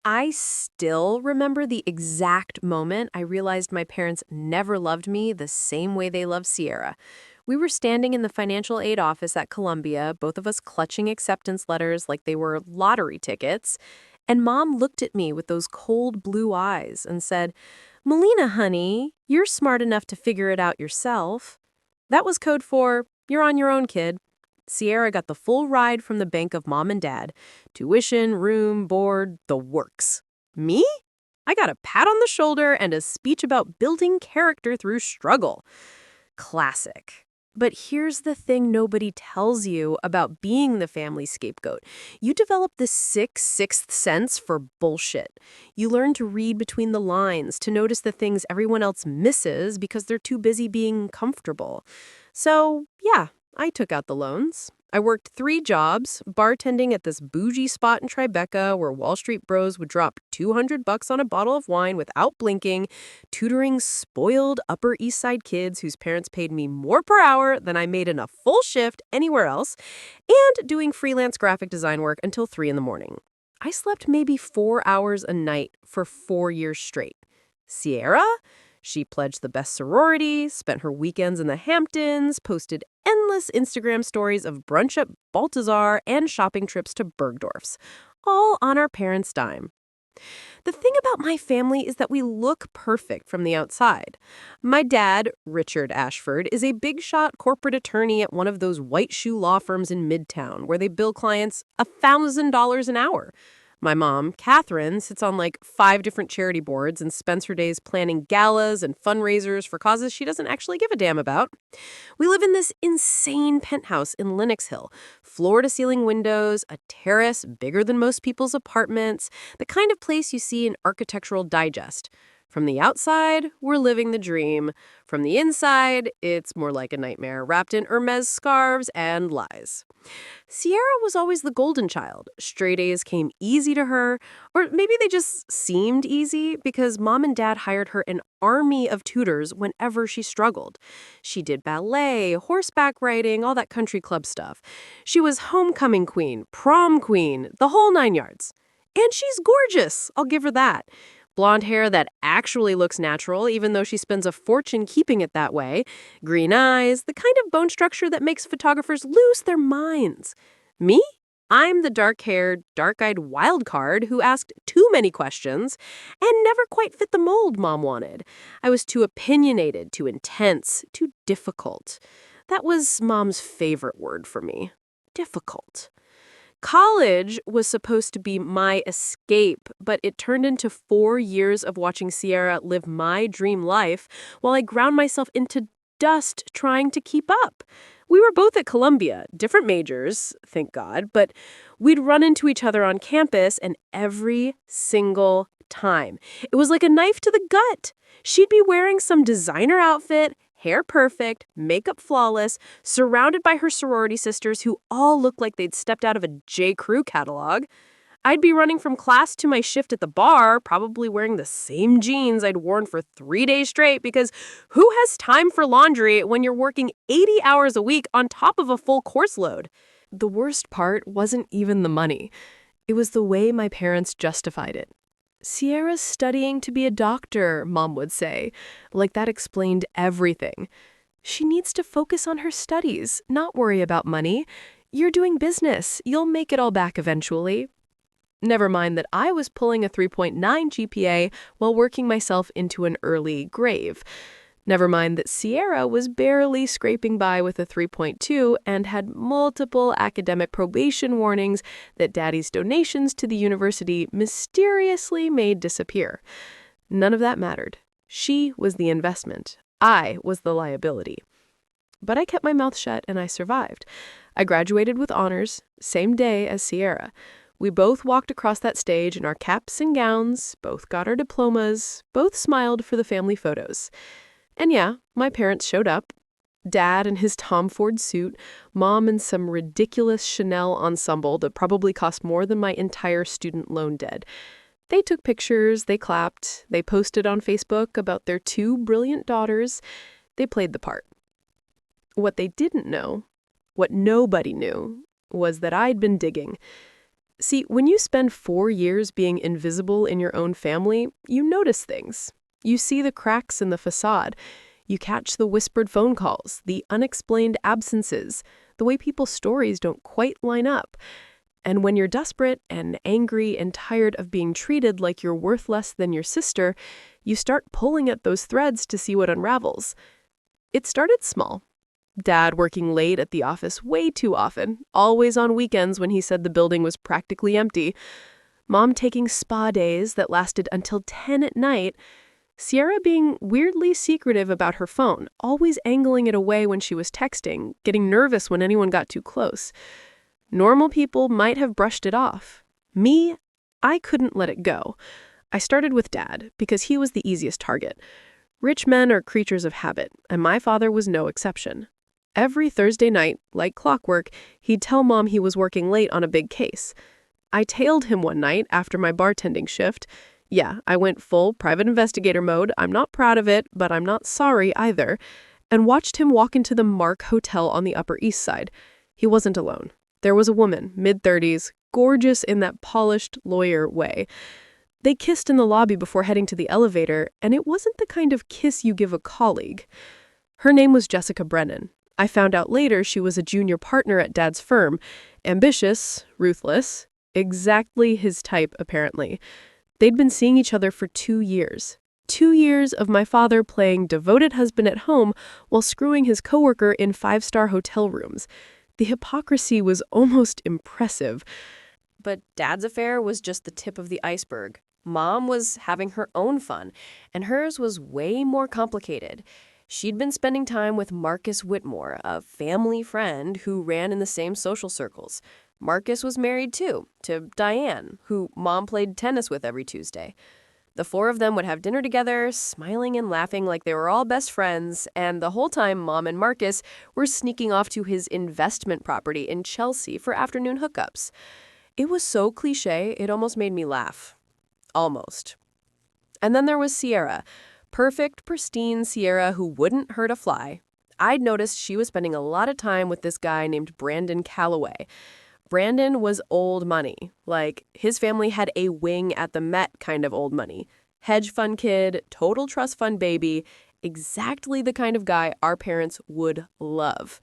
I still remember the exact moment I realized my parents never loved me the same way they loved Sierra. We were standing in the financial aid office at Columbia, both of us clutching acceptance letters like they were lottery tickets. And Mom looked at me with those cold blue eyes and said, "Melina, honey, you're smart enough to figure it out yourself." That was code for, "You're on your own, kid." Sierra got the full ride from the bank of Mom and Dad. Tuition, room, board, the works. Me? I got a pat on the shoulder and a speech about building character through struggle. Classic. But here's the thing nobody tells you about being the family scapegoat. You develop this sixth sense for bullshit. You learn to read between the lines, to notice the things everyone else misses because they're too busy being comfortable. So, yeah, I took out the loans. I worked 3 jobs, bartending at this bougie spot in Tribeca where Wall Street bros would drop $200 on a bottle of wine without blinking, tutoring spoiled Upper East Side kids whose parents paid me more per hour than I made in a full shift anywhere else, and doing freelance graphic design work until 3 in the morning. I slept maybe 4 hours a night for 4 years straight. Sierra? She pledged the best sorority, spent her weekends in the Hamptons, posted endless Instagram stories of brunch at Baltazar and shopping trips to Bergdorf's, all on our parents' dime. The thing about my family is that we look perfect from the outside. My dad, Richard Ashford, is a big-shot corporate attorney at one of those white shoe law firms in Midtown where they bill clients $1,000 an hour. My mom, Catherine, sits on like 5 different charity boards and spends her days planning galas and fundraisers for causes she doesn't actually give a damn about. We live in this insane penthouse in Lenox Hill, floor-to-ceiling windows, a terrace bigger than most people's apartments, the kind of place you see in Architectural Digest. From the outside, we're living the dream. From the inside, it's more like a nightmare, wrapped in Hermes scarves and lies. Sierra was always the golden child. Straight A's came easy to her, or maybe they just seemed easy because Mom and Dad hired her an army of tutors whenever she struggled. She did ballet, horseback riding, all that country club stuff. She was homecoming queen, prom queen, the whole 9 yards. And she's gorgeous, I'll give her that. Blonde hair that actually looks natural, even though she spends a fortune keeping it that way. Green eyes, the kind of bone structure that makes photographers lose their minds. Me? I'm the dark-haired, dark-eyed wild card who asked too many questions and never quite fit the mold Mom wanted. I was too opinionated, too intense, too difficult. That was Mom's favorite word for me. Difficult. College was supposed to be my escape, but it turned into 4 years of watching Sierra live my dream life while I ground myself into dust trying to keep up. We were both at Columbia, different majors, thank God, but we'd run into each other on campus, and every single time, it was like a knife to the gut. She'd be wearing some designer outfit, hair perfect, makeup flawless, surrounded by her sorority sisters who all looked like they'd stepped out of a J. Crew catalog. I'd be running from class to my shift at the bar, probably wearing the same jeans I'd worn for 3 days straight because who has time for laundry when you're working 80 hours a week on top of a full course load? The worst part wasn't even the money. It was the way my parents justified it. "Sierra's studying to be a doctor," Mom would say. Like that explained everything. "She needs to focus on her studies, not worry about money. You're doing business. You'll make it all back eventually." Never mind that I was pulling a 3.9 GPA while working myself into an early grave. Never mind that Sierra was barely scraping by with a 3.2 and had multiple academic probation warnings that Daddy's donations to the university mysteriously made disappear. None of that mattered. She was the investment. I was the liability. But I kept my mouth shut and I survived. I graduated with honors, same day as Sierra. We both walked across that stage in our caps and gowns, both got our diplomas, both smiled for the family photos. And yeah, my parents showed up. Dad in his Tom Ford suit, Mom in some ridiculous Chanel ensemble that probably cost more than my entire student loan debt. They took pictures, they clapped, they posted on Facebook about their 2 brilliant daughters. They played the part. What they didn't know, what nobody knew, was that I'd been digging. See, when you spend 4 years being invisible in your own family, you notice things. You see the cracks in the facade. You catch the whispered phone calls, the unexplained absences, the way people's stories don't quite line up. And when you're desperate and angry and tired of being treated like you're worth less than your sister, you start pulling at those threads to see what unravels. It started small. Dad working late at the office way too often, always on weekends when he said the building was practically empty. Mom taking spa days that lasted until 10 at night. Sierra being weirdly secretive about her phone, always angling it away when she was texting, getting nervous when anyone got too close. Normal people might have brushed it off. Me, I couldn't let it go. I started with Dad because he was the easiest target. Rich men are creatures of habit, and my father was no exception. Every Thursday night, like clockwork, he'd tell Mom he was working late on a big case. I tailed him one night after my bartending shift. Yeah, I went full private investigator mode. I'm not proud of it, but I'm not sorry either. And watched him walk into the Mark Hotel on the Upper East Side. He wasn't alone. There was a woman, mid-30s, gorgeous in that polished lawyer way. They kissed in the lobby before heading to the elevator, and it wasn't the kind of kiss you give a colleague. Her name was Jessica Brennan. I found out later she was a junior partner at Dad's firm. Ambitious, ruthless, exactly his type, apparently. They'd been seeing each other for 2 years. 2 years of my father playing devoted husband at home while screwing his coworker in 5-star hotel rooms. The hypocrisy was almost impressive. But Dad's affair was just the tip of the iceberg. Mom was having her own fun, and hers was way more complicated. She'd been spending time with Marcus Whitmore, a family friend who ran in the same social circles. Marcus was married, too, to Diane, who Mom played tennis with every Tuesday. The 4 of them would have dinner together, smiling and laughing like they were all best friends, and the whole time Mom and Marcus were sneaking off to his investment property in Chelsea for afternoon hookups. It was so cliché, it almost made me laugh. Almost. And then there was Sierra. Perfect, pristine Sierra who wouldn't hurt a fly. I'd noticed she was spending a lot of time with this guy named Brandon Calloway. Brandon was old money. Like, his family had a wing at the Met kind of old money. Hedge fund kid, total trust fund baby, exactly the kind of guy our parents would love.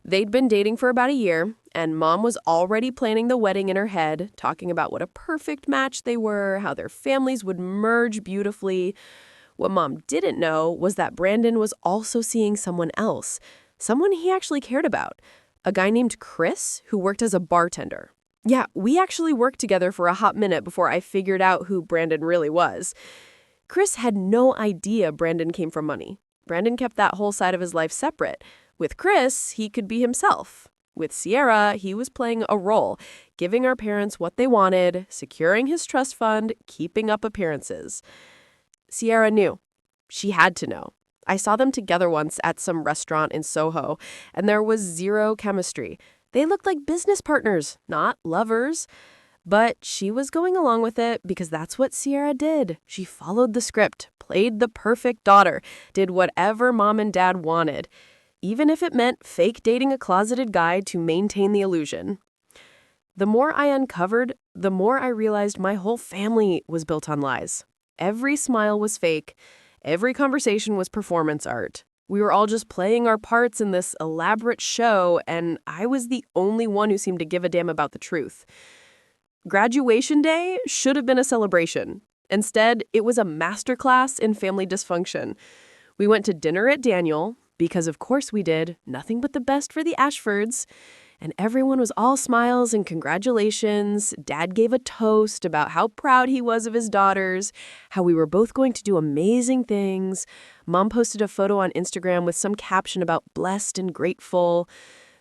They'd been dating for about a year, and Mom was already planning the wedding in her head, talking about what a perfect match they were, how their families would merge beautifully. What Mom didn't know was that Brandon was also seeing someone else, someone he actually cared about. A guy named Chris, who worked as a bartender. Yeah, we actually worked together for a hot minute before I figured out who Brandon really was. Chris had no idea Brandon came from money. Brandon kept that whole side of his life separate. With Chris, he could be himself. With Sierra, he was playing a role, giving our parents what they wanted, securing his trust fund, keeping up appearances. Sierra knew. She had to know. I saw them together once at some restaurant in Soho, and there was zero chemistry. They looked like business partners, not lovers. But she was going along with it because that's what Sierra did. She followed the script, played the perfect daughter, did whatever Mom and Dad wanted, even if it meant fake dating a closeted guy to maintain the illusion. The more I uncovered, the more I realized my whole family was built on lies. Every smile was fake. Every conversation was performance art. We were all just playing our parts in this elaborate show, and I was the only one who seemed to give a damn about the truth. Graduation day should have been a celebration. Instead, it was a masterclass in family dysfunction. We went to dinner at Daniel, because of course we did, nothing but the best for the Ashfords. And everyone was all smiles and congratulations. Dad gave a toast about how proud he was of his daughters, how we were both going to do amazing things. Mom posted a photo on Instagram with some caption about blessed and grateful.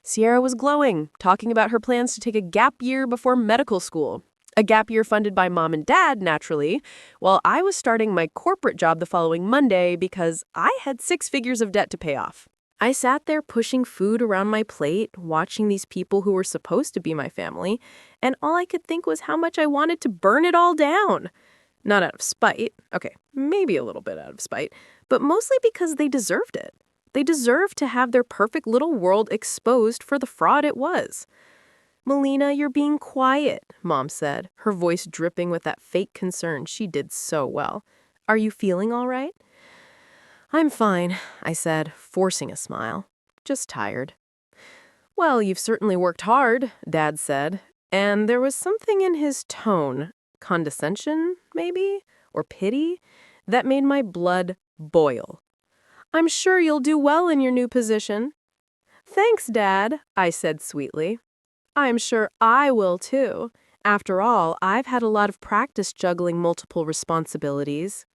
Sierra was glowing, talking about her plans to take a gap year before medical school. A gap year funded by Mom and Dad, naturally, while I was starting my corporate job the following Monday because I had 6 figures of debt to pay off. I sat there pushing food around my plate, watching these people who were supposed to be my family, and all I could think was how much I wanted to burn it all down. Not out of spite. Okay, maybe a little bit out of spite, but mostly because they deserved it. They deserved to have their perfect little world exposed for the fraud it was. "Melina, you're being quiet," Mom said, her voice dripping with that fake concern she did so well. "Are you feeling all right?" "I'm fine," I said, forcing a smile. "Just tired." "Well, you've certainly worked hard," Dad said, and there was something in his tone, condescension, maybe, or pity, that made my blood boil. "I'm sure you'll do well in your new position." "Thanks, Dad," I said sweetly. "I'm sure I will, too. After all, I've had a lot of practice juggling multiple responsibilities."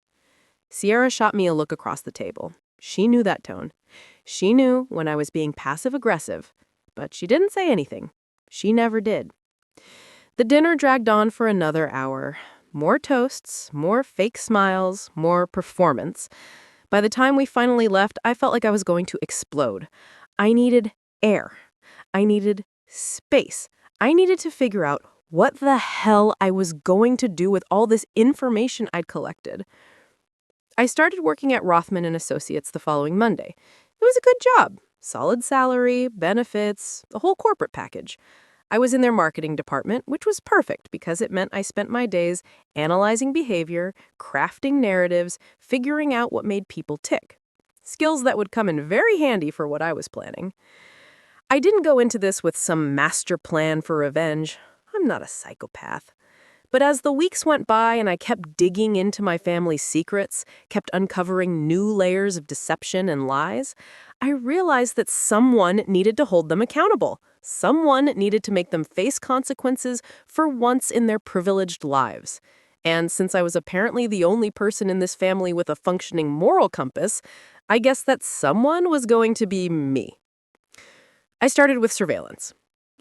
Sierra shot me a look across the table. She knew that tone. She knew when I was being passive-aggressive, but she didn't say anything. She never did. The dinner dragged on for another hour. More toasts, more fake smiles, more performance. By the time we finally left, I felt like I was going to explode. I needed air. I needed space. I needed to figure out what the hell I was going to do with all this information I'd collected. I started working at Rothman and Associates the following Monday. It was a good job. Solid salary, benefits, the whole corporate package. I was in their marketing department, which was perfect because it meant I spent my days analyzing behavior, crafting narratives, figuring out what made people tick. Skills that would come in very handy for what I was planning. I didn't go into this with some master plan for revenge. I'm not a psychopath. But as the weeks went by and I kept digging into my family's secrets, kept uncovering new layers of deception and lies, I realized that someone needed to hold them accountable. Someone needed to make them face consequences for once in their privileged lives. And since I was apparently the only person in this family with a functioning moral compass, I guess that someone was going to be me. I started with surveillance.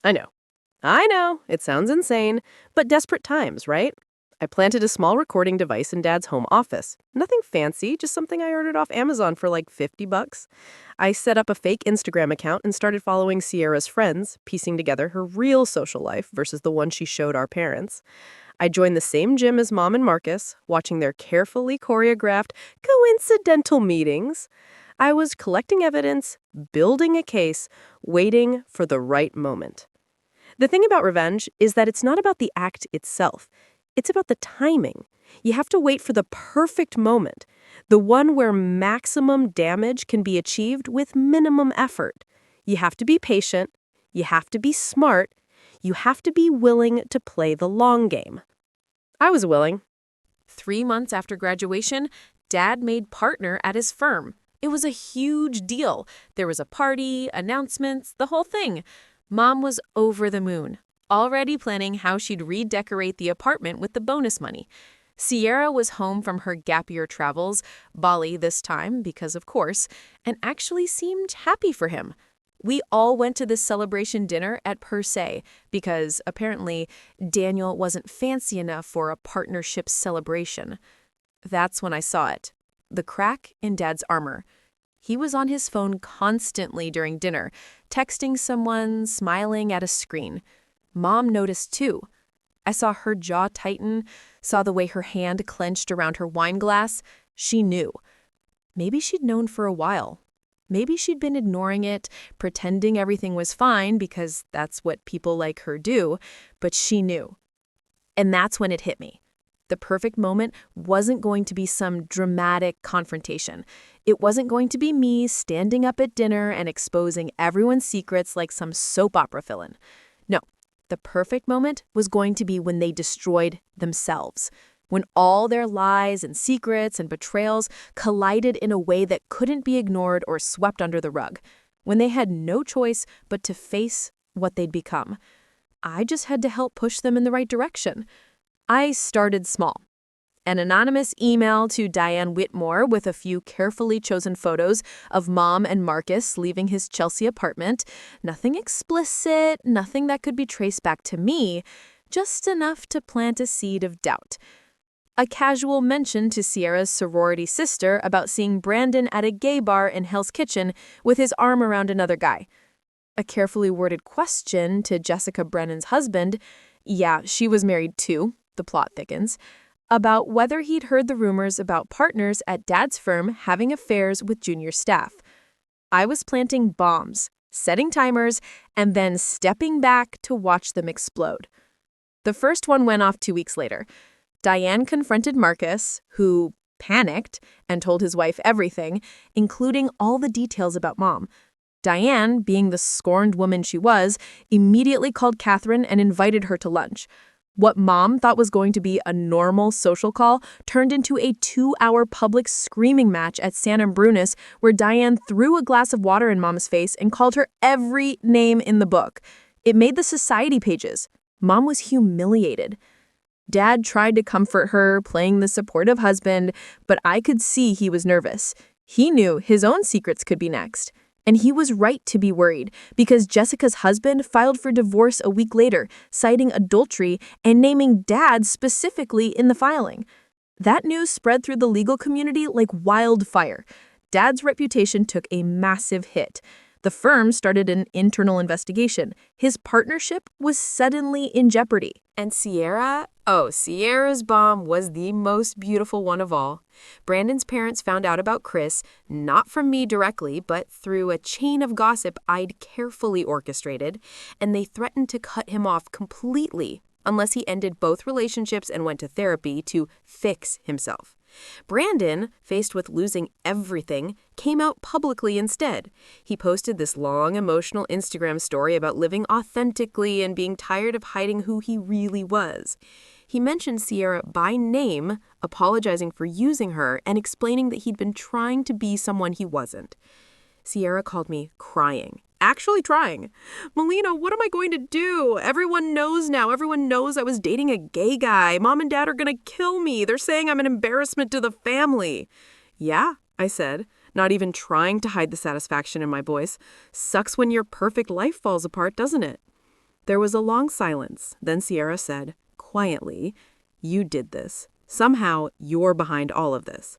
I know, it sounds insane, but desperate times, right? I planted a small recording device in Dad's home office. Nothing fancy, just something I ordered off Amazon for like $50. I set up a fake Instagram account and started following Sierra's friends, piecing together her real social life versus the one she showed our parents. I joined the same gym as Mom and Marcus, watching their carefully choreographed, coincidental meetings. I was collecting evidence, building a case, waiting for the right moment. The thing about revenge is that it's not about the act itself. It's about the timing. You have to wait for the perfect moment, the one where maximum damage can be achieved with minimum effort. You have to be patient. You have to be smart. You have to be willing to play the long game. I was willing. 3 months after graduation, Dad made partner at his firm. It was a huge deal. There was a party, announcements, the whole thing. Mom was over the moon, already planning how she'd redecorate the apartment with the bonus money. Sierra was home from her gap year travels, Bali this time, because of course, and actually seemed happy for him. We all went to this celebration dinner at Per Se, because apparently Daniel wasn't fancy enough for a partnership celebration. That's when I saw it. The crack in Dad's armor. He was on his phone constantly during dinner, texting someone, smiling at a screen. Mom noticed too. I saw her jaw tighten, saw the way her hand clenched around her wine glass. She knew. Maybe she'd known for a while. Maybe she'd been ignoring it, pretending everything was fine because that's what people like her do, but she knew. And that's when it hit me. The perfect moment wasn't going to be some dramatic confrontation. It wasn't going to be me standing up at dinner and exposing everyone's secrets like some soap opera villain. No, the perfect moment was going to be when they destroyed themselves. When all their lies and secrets and betrayals collided in a way that couldn't be ignored or swept under the rug. When they had no choice but to face what they'd become. I just had to help push them in the right direction. I started small. An anonymous email to Diane Whitmore with a few carefully chosen photos of Mom and Marcus leaving his Chelsea apartment. Nothing explicit, nothing that could be traced back to me, just enough to plant a seed of doubt. A casual mention to Sierra's sorority sister about seeing Brandon at a gay bar in Hell's Kitchen with his arm around another guy. A carefully worded question to Jessica Brennan's husband, yeah, she was married too, the plot thickens, about whether he'd heard the rumors about partners at Dad's firm having affairs with junior staff. I was planting bombs, setting timers, and then stepping back to watch them explode. The first one went off 2 weeks later. Diane confronted Marcus, who panicked and told his wife everything, including all the details about Mom. Diane, being the scorned woman she was, immediately called Catherine and invited her to lunch. What Mom thought was going to be a normal social call turned into a 2-hour public screaming match at San Ambrunis, where Diane threw a glass of water in Mom's face and called her every name in the book. It made the society pages. Mom was humiliated. Dad tried to comfort her, playing the supportive husband, but I could see he was nervous. He knew his own secrets could be next. And he was right to be worried, because Jessica's husband filed for divorce a week later, citing adultery and naming Dad specifically in the filing. That news spread through the legal community like wildfire. Dad's reputation took a massive hit. The firm started an internal investigation. His partnership was suddenly in jeopardy. And Sierra's bomb was the most beautiful one of all. Brandon's parents found out about Chris, not from me directly, but through a chain of gossip I'd carefully orchestrated, and they threatened to cut him off completely unless he ended both relationships and went to therapy to fix himself. Brandon, faced with losing everything, came out publicly instead. He posted this long, emotional Instagram story about living authentically and being tired of hiding who he really was. He mentioned Sierra by name, apologizing for using her and explaining that he'd been trying to be someone he wasn't. Sierra called me crying. Actually trying. "Melina, what am I going to do? Everyone knows now. Everyone knows I was dating a gay guy. Mom and Dad are going to kill me. They're saying I'm an embarrassment to the family." "Yeah," I said, not even trying to hide the satisfaction in my voice. "Sucks when your perfect life falls apart, doesn't it?" There was a long silence. Then Sierra said, quietly, "You did this. Somehow, you're behind all of this."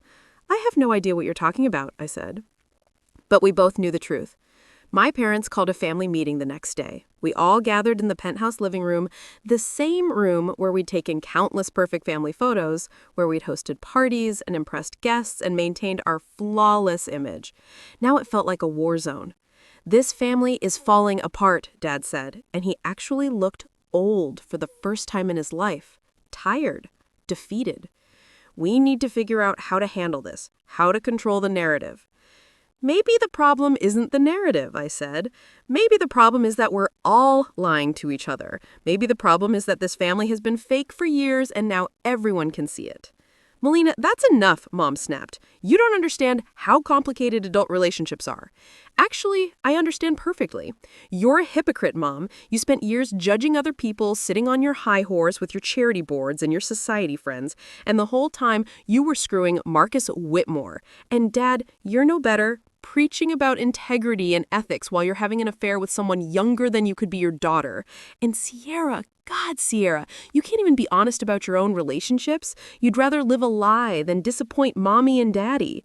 "I have no idea what you're talking about," I said. But we both knew the truth. My parents called a family meeting the next day. We all gathered in the penthouse living room, the same room where we'd taken countless perfect family photos, where we'd hosted parties and impressed guests and maintained our flawless image. Now it felt like a war zone. "This family is falling apart," Dad said, and he actually looked old for the first time in his life. Tired, defeated. "We need to figure out how to handle this, how to control the narrative." "Maybe the problem isn't the narrative," I said. "Maybe the problem is that we're all lying to each other. Maybe the problem is that this family has been fake for years and now everyone can see it." "Melina, that's enough," Mom snapped. "You don't understand how complicated adult relationships are." "Actually, I understand perfectly. You're a hypocrite, Mom. You spent years judging other people, sitting on your high horse with your charity boards and your society friends, and the whole time you were screwing Marcus Whitmore. And Dad, you're no better, preaching about integrity and ethics while you're having an affair with someone younger than you could be your daughter. And Sierra, God, Sierra, you can't even be honest about your own relationships. You'd rather live a lie than disappoint Mommy and Daddy."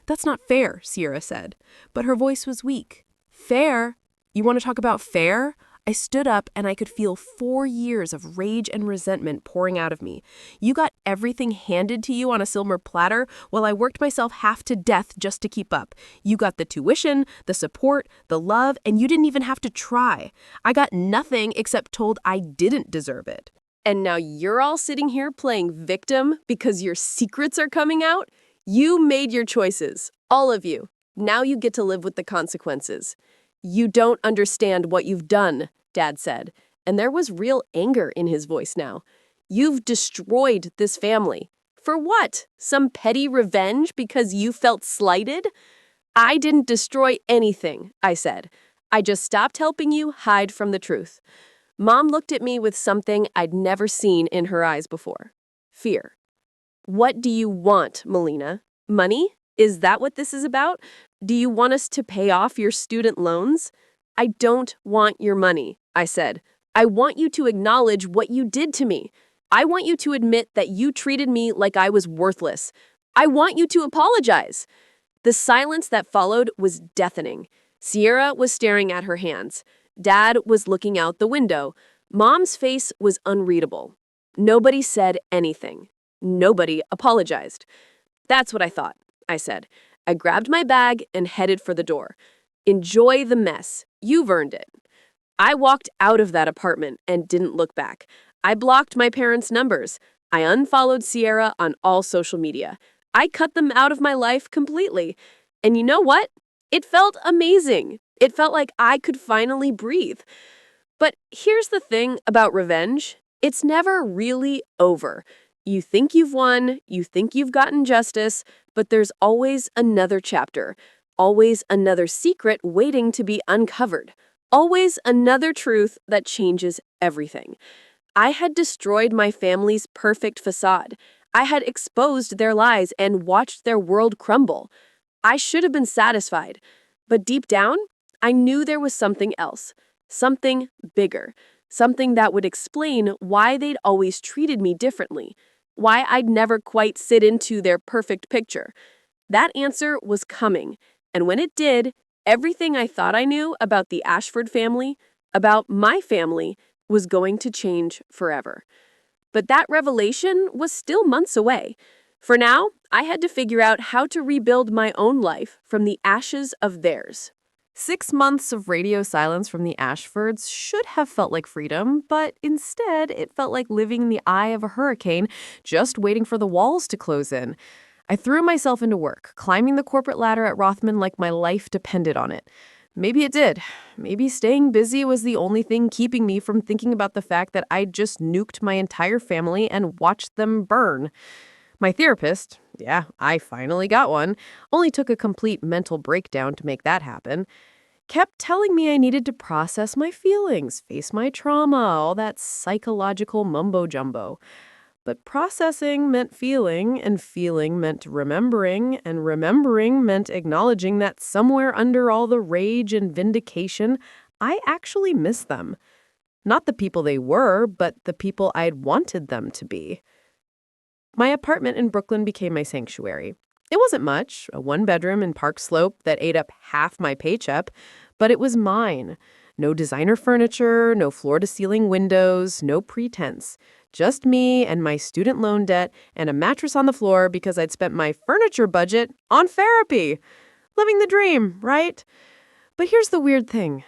"That's not fair," Sierra said, but her voice was weak. "Fair? You want to talk about fair?" I stood up and I could feel 4 years of rage and resentment pouring out of me. "You got everything handed to you on a silver platter while I worked myself half to death just to keep up. You got the tuition, the support, the love, and you didn't even have to try. I got nothing except told I didn't deserve it. And now you're all sitting here playing victim because your secrets are coming out? You made your choices, all of you. Now you get to live with the consequences." "You don't understand what you've done," Dad said, and there was real anger in his voice now. "You've destroyed this family. For what? Some petty revenge because you felt slighted?" "I didn't destroy anything," I said. "I just stopped helping you hide from the truth." Mom looked at me with something I'd never seen in her eyes before. Fear. "What do you want, Melina? Money? Is that what this is about? Do you want us to pay off your student loans?" "I don't want your money," I said. "I want you to acknowledge what you did to me. I want you to admit that you treated me like I was worthless. I want you to apologize." The silence that followed was deafening. Sierra was staring at her hands. Dad was looking out the window. Mom's face was unreadable. Nobody said anything. Nobody apologized. "That's what I thought," I said. I grabbed my bag and headed for the door. "Enjoy the mess. You've earned it. I walked out of that apartment and didn't look back. I blocked my parents' numbers. I unfollowed Sierra on all social media. I cut them out of my life completely. And you know what? It felt amazing. It felt like I could finally breathe. But here's the thing about revenge. It's never really over. You think you've won, you think you've gotten justice, but there's always another chapter, always another secret waiting to be uncovered, always another truth that changes everything. I had destroyed my family's perfect facade. I had exposed their lies and watched their world crumble. I should have been satisfied, but deep down, I knew there was something else, something bigger, something that would explain why they'd always treated me differently, why I'd never quite sit into their perfect picture. That answer was coming, and when it did, everything I thought I knew about the Ashford family, about my family, was going to change forever. But that revelation was still months away. For now, I had to figure out how to rebuild my own life from the ashes of theirs. 6 months of radio silence from the Ashfords should have felt like freedom, but instead it felt like living in the eye of a hurricane, just waiting for the walls to close in. I threw myself into work, climbing the corporate ladder at Rothman like my life depended on it. Maybe it did. Maybe staying busy was the only thing keeping me from thinking about the fact that I'd just nuked my entire family and watched them burn. My therapist, yeah, I finally got one, only took a complete mental breakdown to make that happen, kept telling me I needed to process my feelings, face my trauma, all that psychological mumbo-jumbo. But processing meant feeling, and feeling meant remembering, and remembering meant acknowledging that somewhere under all the rage and vindication, I actually miss them. Not the people they were, but the people I'd wanted them to be. My apartment in Brooklyn became my sanctuary. It wasn't much, a one-bedroom in Park Slope that ate up half my paycheck, but it was mine. No designer furniture, no floor-to-ceiling windows, no pretense. Just me and my student loan debt and a mattress on the floor because I'd spent my furniture budget on therapy. Living the dream, right? But here's the weird thing.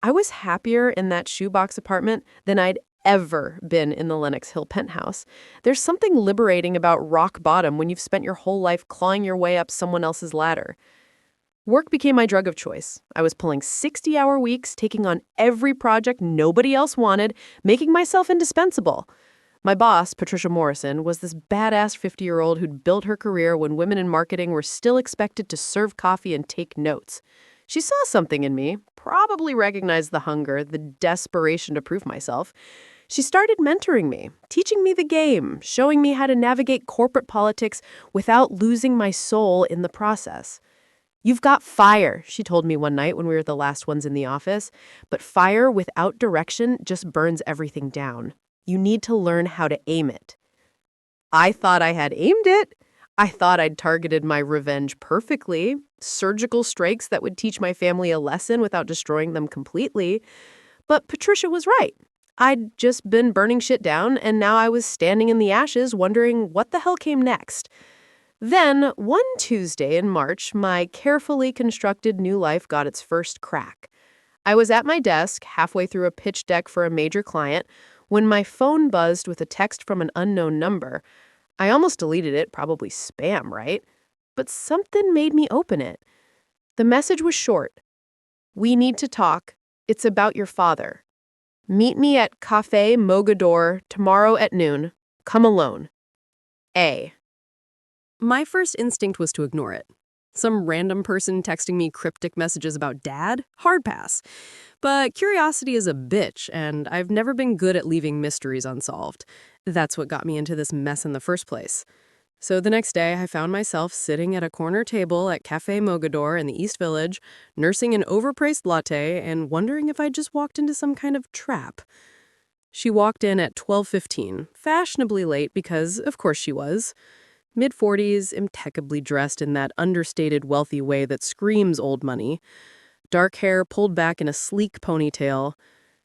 I was happier in that shoebox apartment than I'd ever been in the Lenox Hill penthouse. There's something liberating about rock bottom when you've spent your whole life clawing your way up someone else's ladder. Work became my drug of choice. I was pulling 60-hour weeks, taking on every project nobody else wanted, making myself indispensable. My boss, Patricia Morrison, was this badass 50-year-old who'd built her career when women in marketing were still expected to serve coffee and take notes. She saw something in me, probably recognized the hunger, the desperation to prove myself. She started mentoring me, teaching me the game, showing me how to navigate corporate politics without losing my soul in the process. "You've got fire," she told me one night when we were the last ones in the office, "but fire without direction just burns everything down. You need to learn how to aim it." I thought I had aimed it. I thought I'd targeted my revenge perfectly, surgical strikes that would teach my family a lesson without destroying them completely. But Patricia was right. I'd just been burning shit down, and now I was standing in the ashes wondering what the hell came next. Then, one Tuesday in March, my carefully constructed new life got its first crack. I was at my desk, halfway through a pitch deck for a major client, when my phone buzzed with a text from an unknown number. I almost deleted it, probably spam, right? But something made me open it. The message was short. "We need to talk. It's about your father. Meet me at Café Mogador tomorrow at noon. Come alone. A." My first instinct was to ignore it. Some random person texting me cryptic messages about dad? Hard pass. But curiosity is a bitch, and I've never been good at leaving mysteries unsolved. That's what got me into this mess in the first place. So the next day, I found myself sitting at a corner table at Café Mogador in the East Village, nursing an overpriced latte and wondering if I'd just walked into some kind of trap. She walked in at 12:15, fashionably late because, of course, she was. Mid-40s, impeccably dressed in that understated wealthy way that screams old money. Dark hair pulled back in a sleek ponytail.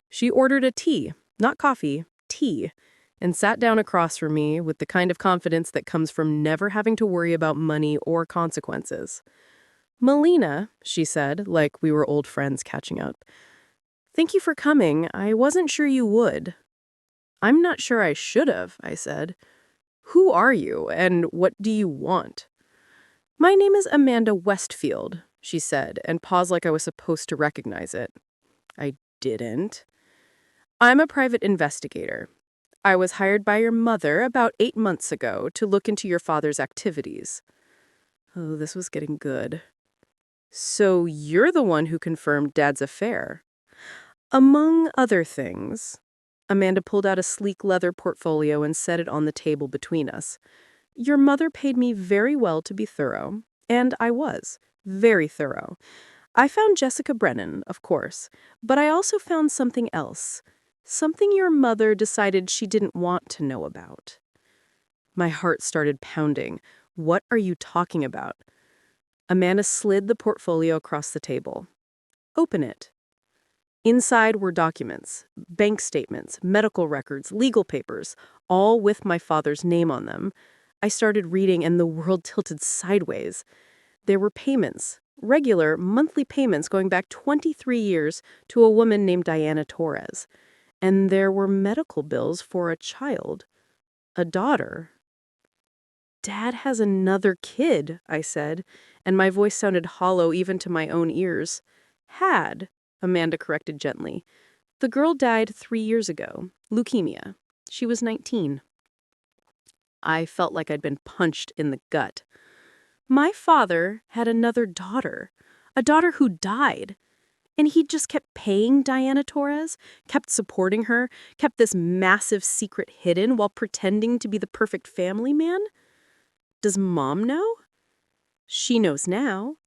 She ordered a tea, not coffee, tea, and sat down across from me with the kind of confidence that comes from never having to worry about money or consequences. "Melina," she said, like we were old friends catching up, Thank you for coming. I wasn't sure you would. I'm not sure I should have, I said. Who are you, and what do you want? My name is Amanda Westfield, she said, and paused like I was supposed to recognize it. I didn't. I'm a private investigator. I was hired by your mother about 8 months ago to look into your father's activities. Oh, this was getting good. So you're the one who confirmed Dad's affair. Among other things, Amanda pulled out a sleek leather portfolio and set it on the table between us. Your mother paid me very well to be thorough, and I was. Very thorough. I found Jessica Brennan, of course, but I also found something else. Something your mother decided she didn't want to know about. My heart started pounding. What are you talking about? Amanda slid the portfolio across the table. Open it. Inside were documents, bank statements, medical records, legal papers, all with my father's name on them. I started reading and the world tilted sideways. There were payments, regular monthly payments going back 23 years to a woman named Diana Torres. And there were medical bills for a child, a daughter. Dad has another kid, I said, and my voice sounded hollow even to my own ears. Had, Amanda corrected gently. The girl died 3 years ago, leukemia. She was 19. I felt like I'd been punched in the gut. My father had another daughter, a daughter who died. And he just kept paying Diana Torres, kept supporting her, kept this massive secret hidden while pretending to be the perfect family man? Does Mom know? She knows now.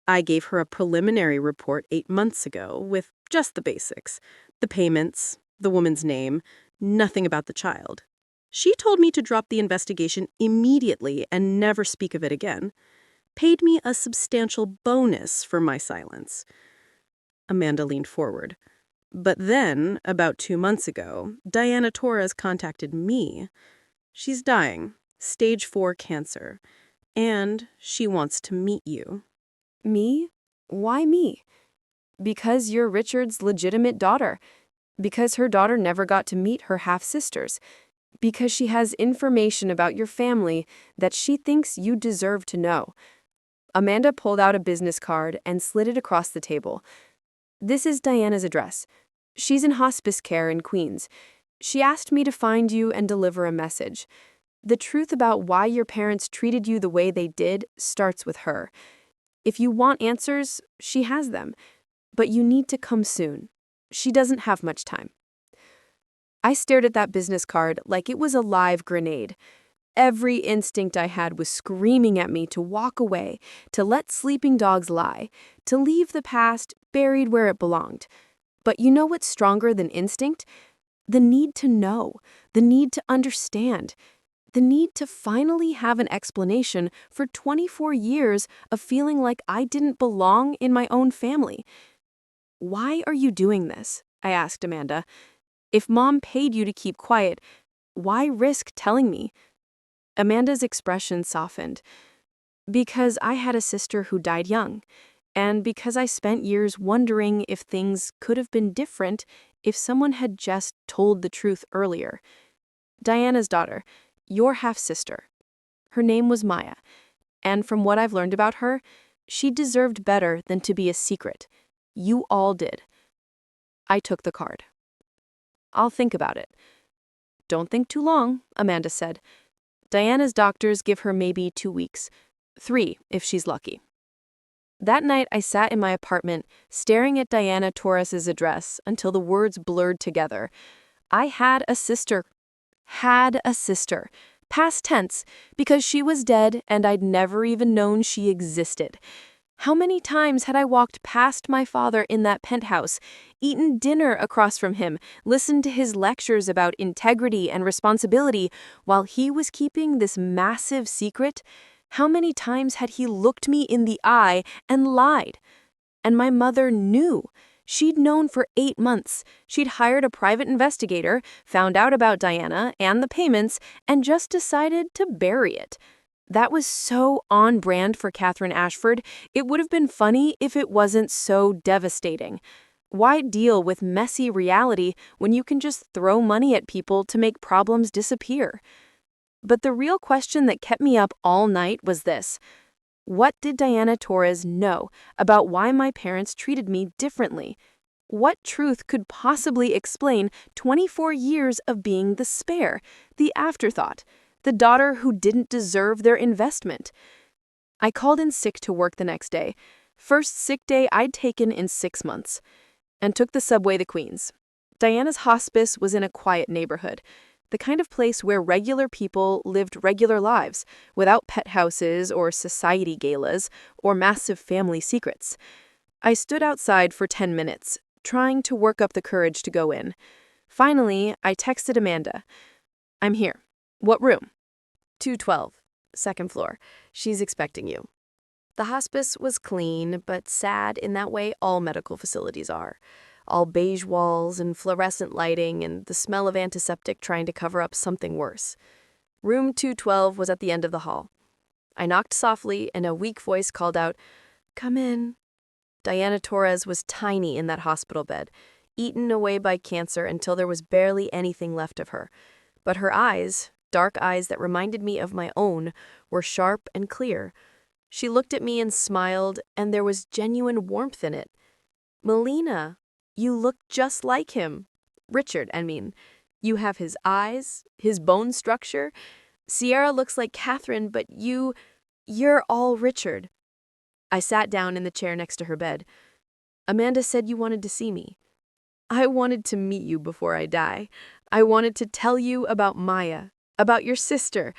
I gave her a preliminary report 8 months ago with just the basics. The payments, the woman's name, nothing about the child. She told me to drop the investigation immediately and never speak of it again. Paid me a substantial bonus for my silence. Amanda leaned forward. But then, about 2 months ago, Diana Torres contacted me. She's dying, stage 4 cancer, and she wants to meet you. Me? Why me? Because you're Richard's legitimate daughter. Because her daughter never got to meet her half-sisters. Because she has information about your family that she thinks you deserve to know. Amanda pulled out a business card and slid it across the table. This is Diana's address. She's in hospice care in Queens. She asked me to find you and deliver a message. The truth about why your parents treated you the way they did starts with her. If you want answers, she has them. But you need to come soon. She doesn't have much time. I stared at that business card like it was a live grenade. Every instinct I had was screaming at me to walk away, to let sleeping dogs lie, to leave the past buried where it belonged. But you know what's stronger than instinct? The need to know, the need to understand, the need to finally have an explanation for 24 years of feeling like I didn't belong in my own family. Why are you doing this? I asked Amanda. If Mom paid you to keep quiet, why risk telling me? Amanda's expression softened. Because I had a sister who died young, and because I spent years wondering if things could have been different if someone had just told the truth earlier. Diana's daughter, your half-sister. Her name was Maya, and from what I've learned about her, she deserved better than to be a secret. You all did. I took the card. I'll think about it. Don't think too long, Amanda said. Diana's doctors give her maybe 2 weeks. 3, if she's lucky. That night, I sat in my apartment, staring at Diana Torres's address until the words blurred together. I had a sister. Had a sister. Past tense, because she was dead and I'd never even known she existed. How many times had I walked past my father in that penthouse, eaten dinner across from him, listened to his lectures about integrity and responsibility while he was keeping this massive secret? How many times had he looked me in the eye and lied? And my mother knew. She'd known for 8 months. She'd hired a private investigator, found out about Diana and the payments, and just decided to bury it. That was so on brand for Catherine Ashford, it would have been funny if it wasn't so devastating. Why deal with messy reality when you can just throw money at people to make problems disappear? But the real question that kept me up all night was this: what did Diana Torres know about why my parents treated me differently? What truth could possibly explain 24 years of being the spare, the afterthought, the daughter who didn't deserve their investment? I called in sick to work the next day, first sick day I'd taken in 6 months, and took the subway to Queens. Diana's hospice was in a quiet neighborhood, the kind of place where regular people lived regular lives, without pet houses or society galas or massive family secrets. I stood outside for 10 minutes, trying to work up the courage to go in. Finally, I texted Amanda. "I'm here. What room?" "212, second floor. She's expecting you." The hospice was clean, but sad in that way all medical facilities are. All beige walls and fluorescent lighting and the smell of antiseptic trying to cover up something worse. Room 212 was at the end of the hall. I knocked softly and a weak voice called out, "Come in." Diana Torres was tiny in that hospital bed, eaten away by cancer until there was barely anything left of her. But her eyes, dark eyes that reminded me of my own, were sharp and clear. She looked at me and smiled, and there was genuine warmth in it. "Melina, you look just like him. Richard, I mean. You have his eyes, his bone structure. Sierra looks like Catherine, but you're all Richard." I sat down in the chair next to her bed. "Amanda said you wanted to see me." "I wanted to meet you before I die. I wanted to tell you about Maya, about your sister.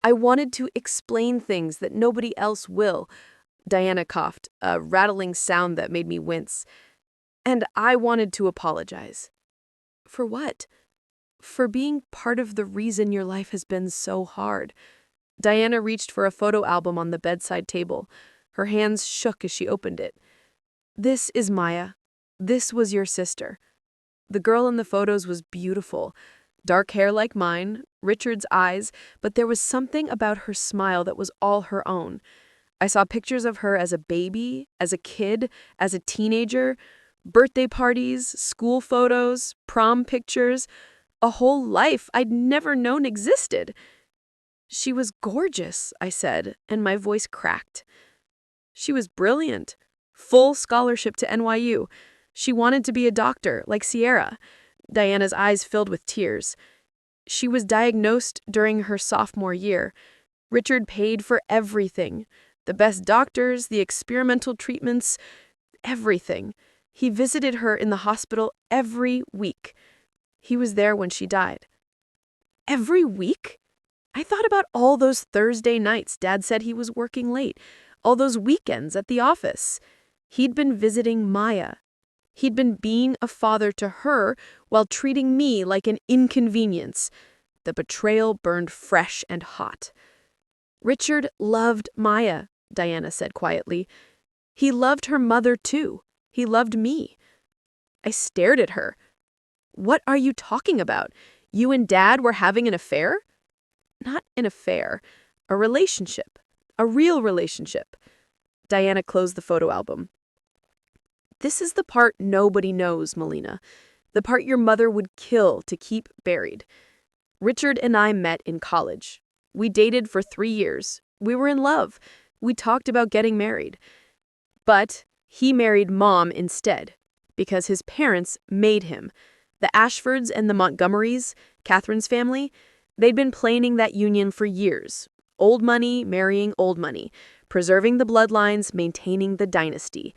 I wanted to explain things that nobody else will." Diana coughed, a rattling sound that made me wince. "And I wanted to apologize." "For what?" "For being part of the reason your life has been so hard." Diana reached for a photo album on the bedside table. Her hands shook as she opened it. "This is Maya. This was your sister." The girl in the photos was beautiful. Dark hair like mine, Richard's eyes, but there was something about her smile that was all her own. I saw pictures of her as a baby, as a kid, as a teenager, birthday parties, school photos, prom pictures, a whole life I'd never known existed. "She was gorgeous," I said, and my voice cracked. "She was brilliant. Full scholarship to NYU. She wanted to be a doctor, like Sierra." Diana's eyes filled with tears. "She was diagnosed during her sophomore year. Richard paid for everything. The best doctors, the experimental treatments, everything. He visited her in the hospital every week. He was there when she died." "Every week?" I thought about all those Thursday nights Dad said he was working late, all those weekends at the office. He'd been visiting Maya. He'd been being a father to her while treating me like an inconvenience. The betrayal burned fresh and hot. "Richard loved Maya," Diana said quietly. "He loved her mother too. He loved me." I stared at her. "What are you talking about? You and Dad were having an affair?" "Not an affair. A relationship. A real relationship." Diana closed the photo album. "This is the part nobody knows, Melina. The part your mother would kill to keep buried. Richard and I met in college. We dated for 3 years. We were in love. We talked about getting married. But he married Mom instead, because his parents made him. The Ashfords and the Montgomerys, Catherine's family, they'd been planning that union for years. Old money marrying old money, preserving the bloodlines, maintaining the dynasty.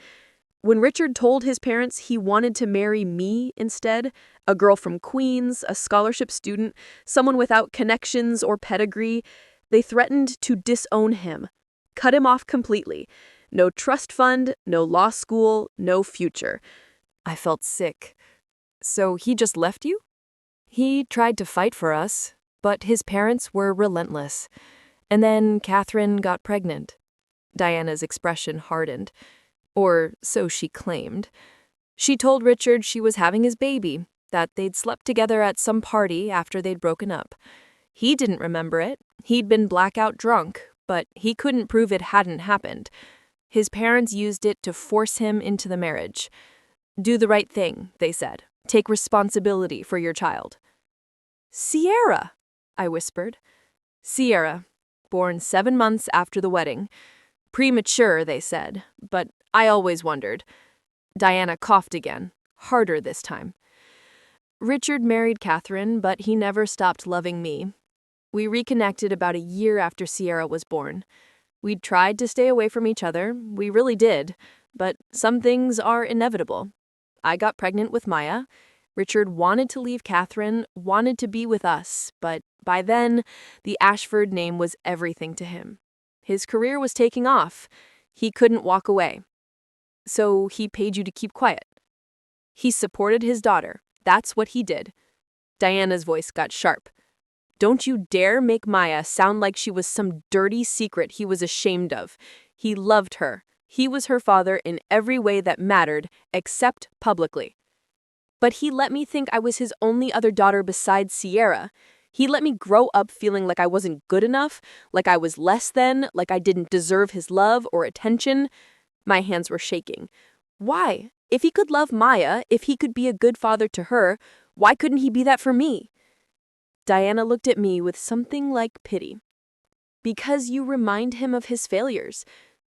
When Richard told his parents he wanted to marry me instead, a girl from Queens, a scholarship student, someone without connections or pedigree, they threatened to disown him, cut him off completely. No trust fund, no law school, no future. I felt sick. "So he just left you?" "He tried to fight for us, but his parents were relentless. And then Catherine got pregnant." Diana's expression hardened. Or so she claimed. "She told Richard she was having his baby, that they'd slept together at some party after they'd broken up. He didn't remember it. He'd been blackout drunk, but he couldn't prove it hadn't happened. His parents used it to force him into the marriage. Do the right thing, they said. Take responsibility for your child. Sierra, I whispered. Sierra, born 7 months after the wedding. Premature, they said, but I always wondered. Diana coughed again, harder this time. Richard married Catherine, but he never stopped loving me. We reconnected about a year after Sierra was born. We'd tried to stay away from each other, we really did, but some things are inevitable. I got pregnant with Maya. Richard wanted to leave Catherine, wanted to be with us, but by then, the Ashford name was everything to him. His career was taking off. He couldn't walk away. So he paid you to keep quiet. He supported his daughter. That's what he did. Diana's voice got sharp. Don't you dare make Maya sound like she was some dirty secret he was ashamed of. He loved her. He was her father in every way that mattered, except publicly. But he let me think I was his only other daughter besides Sierra. He let me grow up feeling like I wasn't good enough, like I was less than, like I didn't deserve his love or attention. My hands were shaking. Why? If he could love Maya, if he could be a good father to her, why couldn't he be that for me? Diana looked at me with something like pity. Because you remind him of his failures.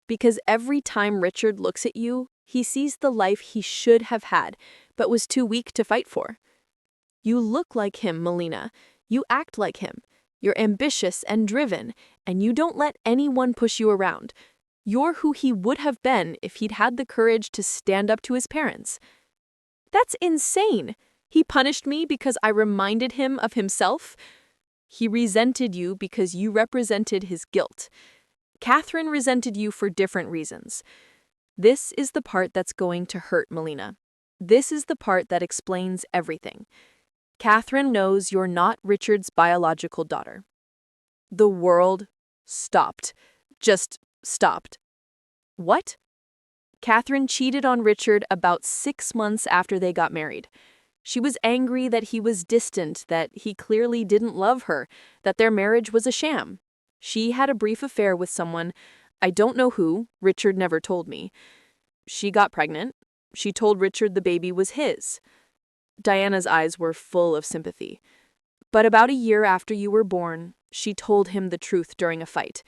Because every time Richard looks at you, he sees the life he should have had, but was too weak to fight for. You look like him, Melina. You act like him. You're ambitious and driven, and you don't let anyone push you around. You're who he would have been if he'd had the courage to stand up to his parents. That's insane. He punished me because I reminded him of himself. He resented you because you represented his guilt. Catherine resented you for different reasons. This is the part that's going to hurt, Melina. This is the part that explains everything. Catherine knows you're not Richard's biological daughter. The world stopped. Just stopped. What? Catherine cheated on Richard about 6 months after they got married. She was angry that he was distant, that he clearly didn't love her, that their marriage was a sham. She had a brief affair with someone, I don't know who, Richard never told me. She got pregnant. She told Richard the baby was his. Diana's eyes were full of sympathy. But about a year after you were born, she told him the truth during a fight.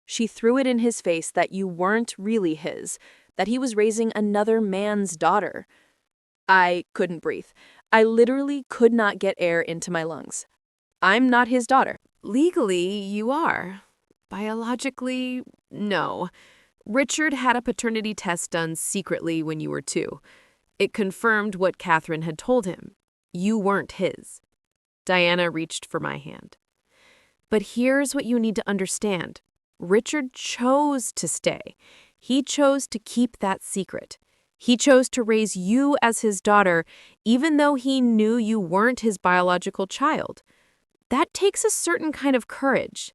She threw it in his face that you weren't really his, that he was raising another man's daughter. I couldn't breathe. I literally could not get air into my lungs. I'm not his daughter. Legally, you are. Biologically, no. Richard had a paternity test done secretly when you were 2. It confirmed what Catherine had told him. You weren't his. Diana reached for my hand. But here's what you need to understand. Richard chose to stay. He chose to keep that secret. He chose to raise you as his daughter, even though he knew you weren't his biological child. That takes a certain kind of courage.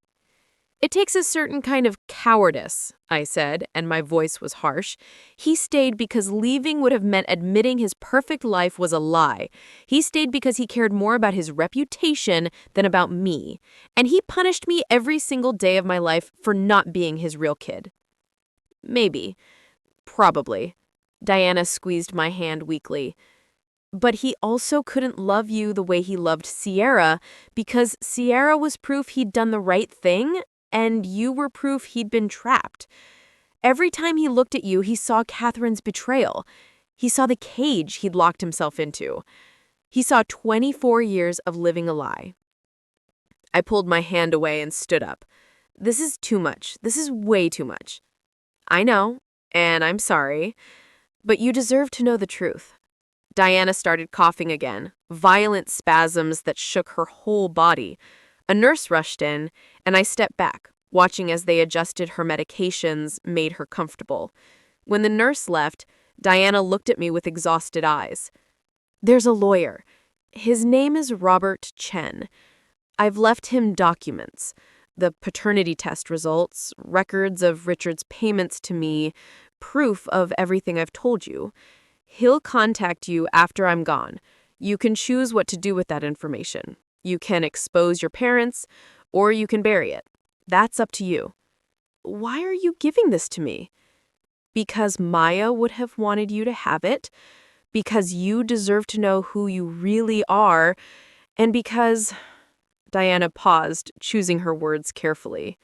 It takes a certain kind of cowardice, I said, and my voice was harsh. He stayed because leaving would have meant admitting his perfect life was a lie. He stayed because he cared more about his reputation than about me. And he punished me every single day of my life for not being his real kid. Maybe. Probably. Diana squeezed my hand weakly. But he also couldn't love you the way he loved Sierra because Sierra was proof he'd done the right thing and you were proof he'd been trapped. Every time he looked at you, he saw Catherine's betrayal. He saw the cage he'd locked himself into. He saw 24 years of living a lie. I pulled my hand away and stood up. This is too much. This is way too much. I know, and I'm sorry, but you deserve to know the truth. Diana started coughing again, violent spasms that shook her whole body. A nurse rushed in, and I stepped back, watching as they adjusted her medications, made her comfortable. When the nurse left, Diana looked at me with exhausted eyes. There's a lawyer. His name is Robert Chen. I've left him documents. The paternity test results, records of Richard's payments to me, proof of everything I've told you. He'll contact you after I'm gone. You can choose what to do with that information. You can expose your parents, or you can bury it. That's up to you. Why are you giving this to me? Because Maya would have wanted you to have it. because you deserve to know who you really are, and because, Diana paused, choosing her words carefully,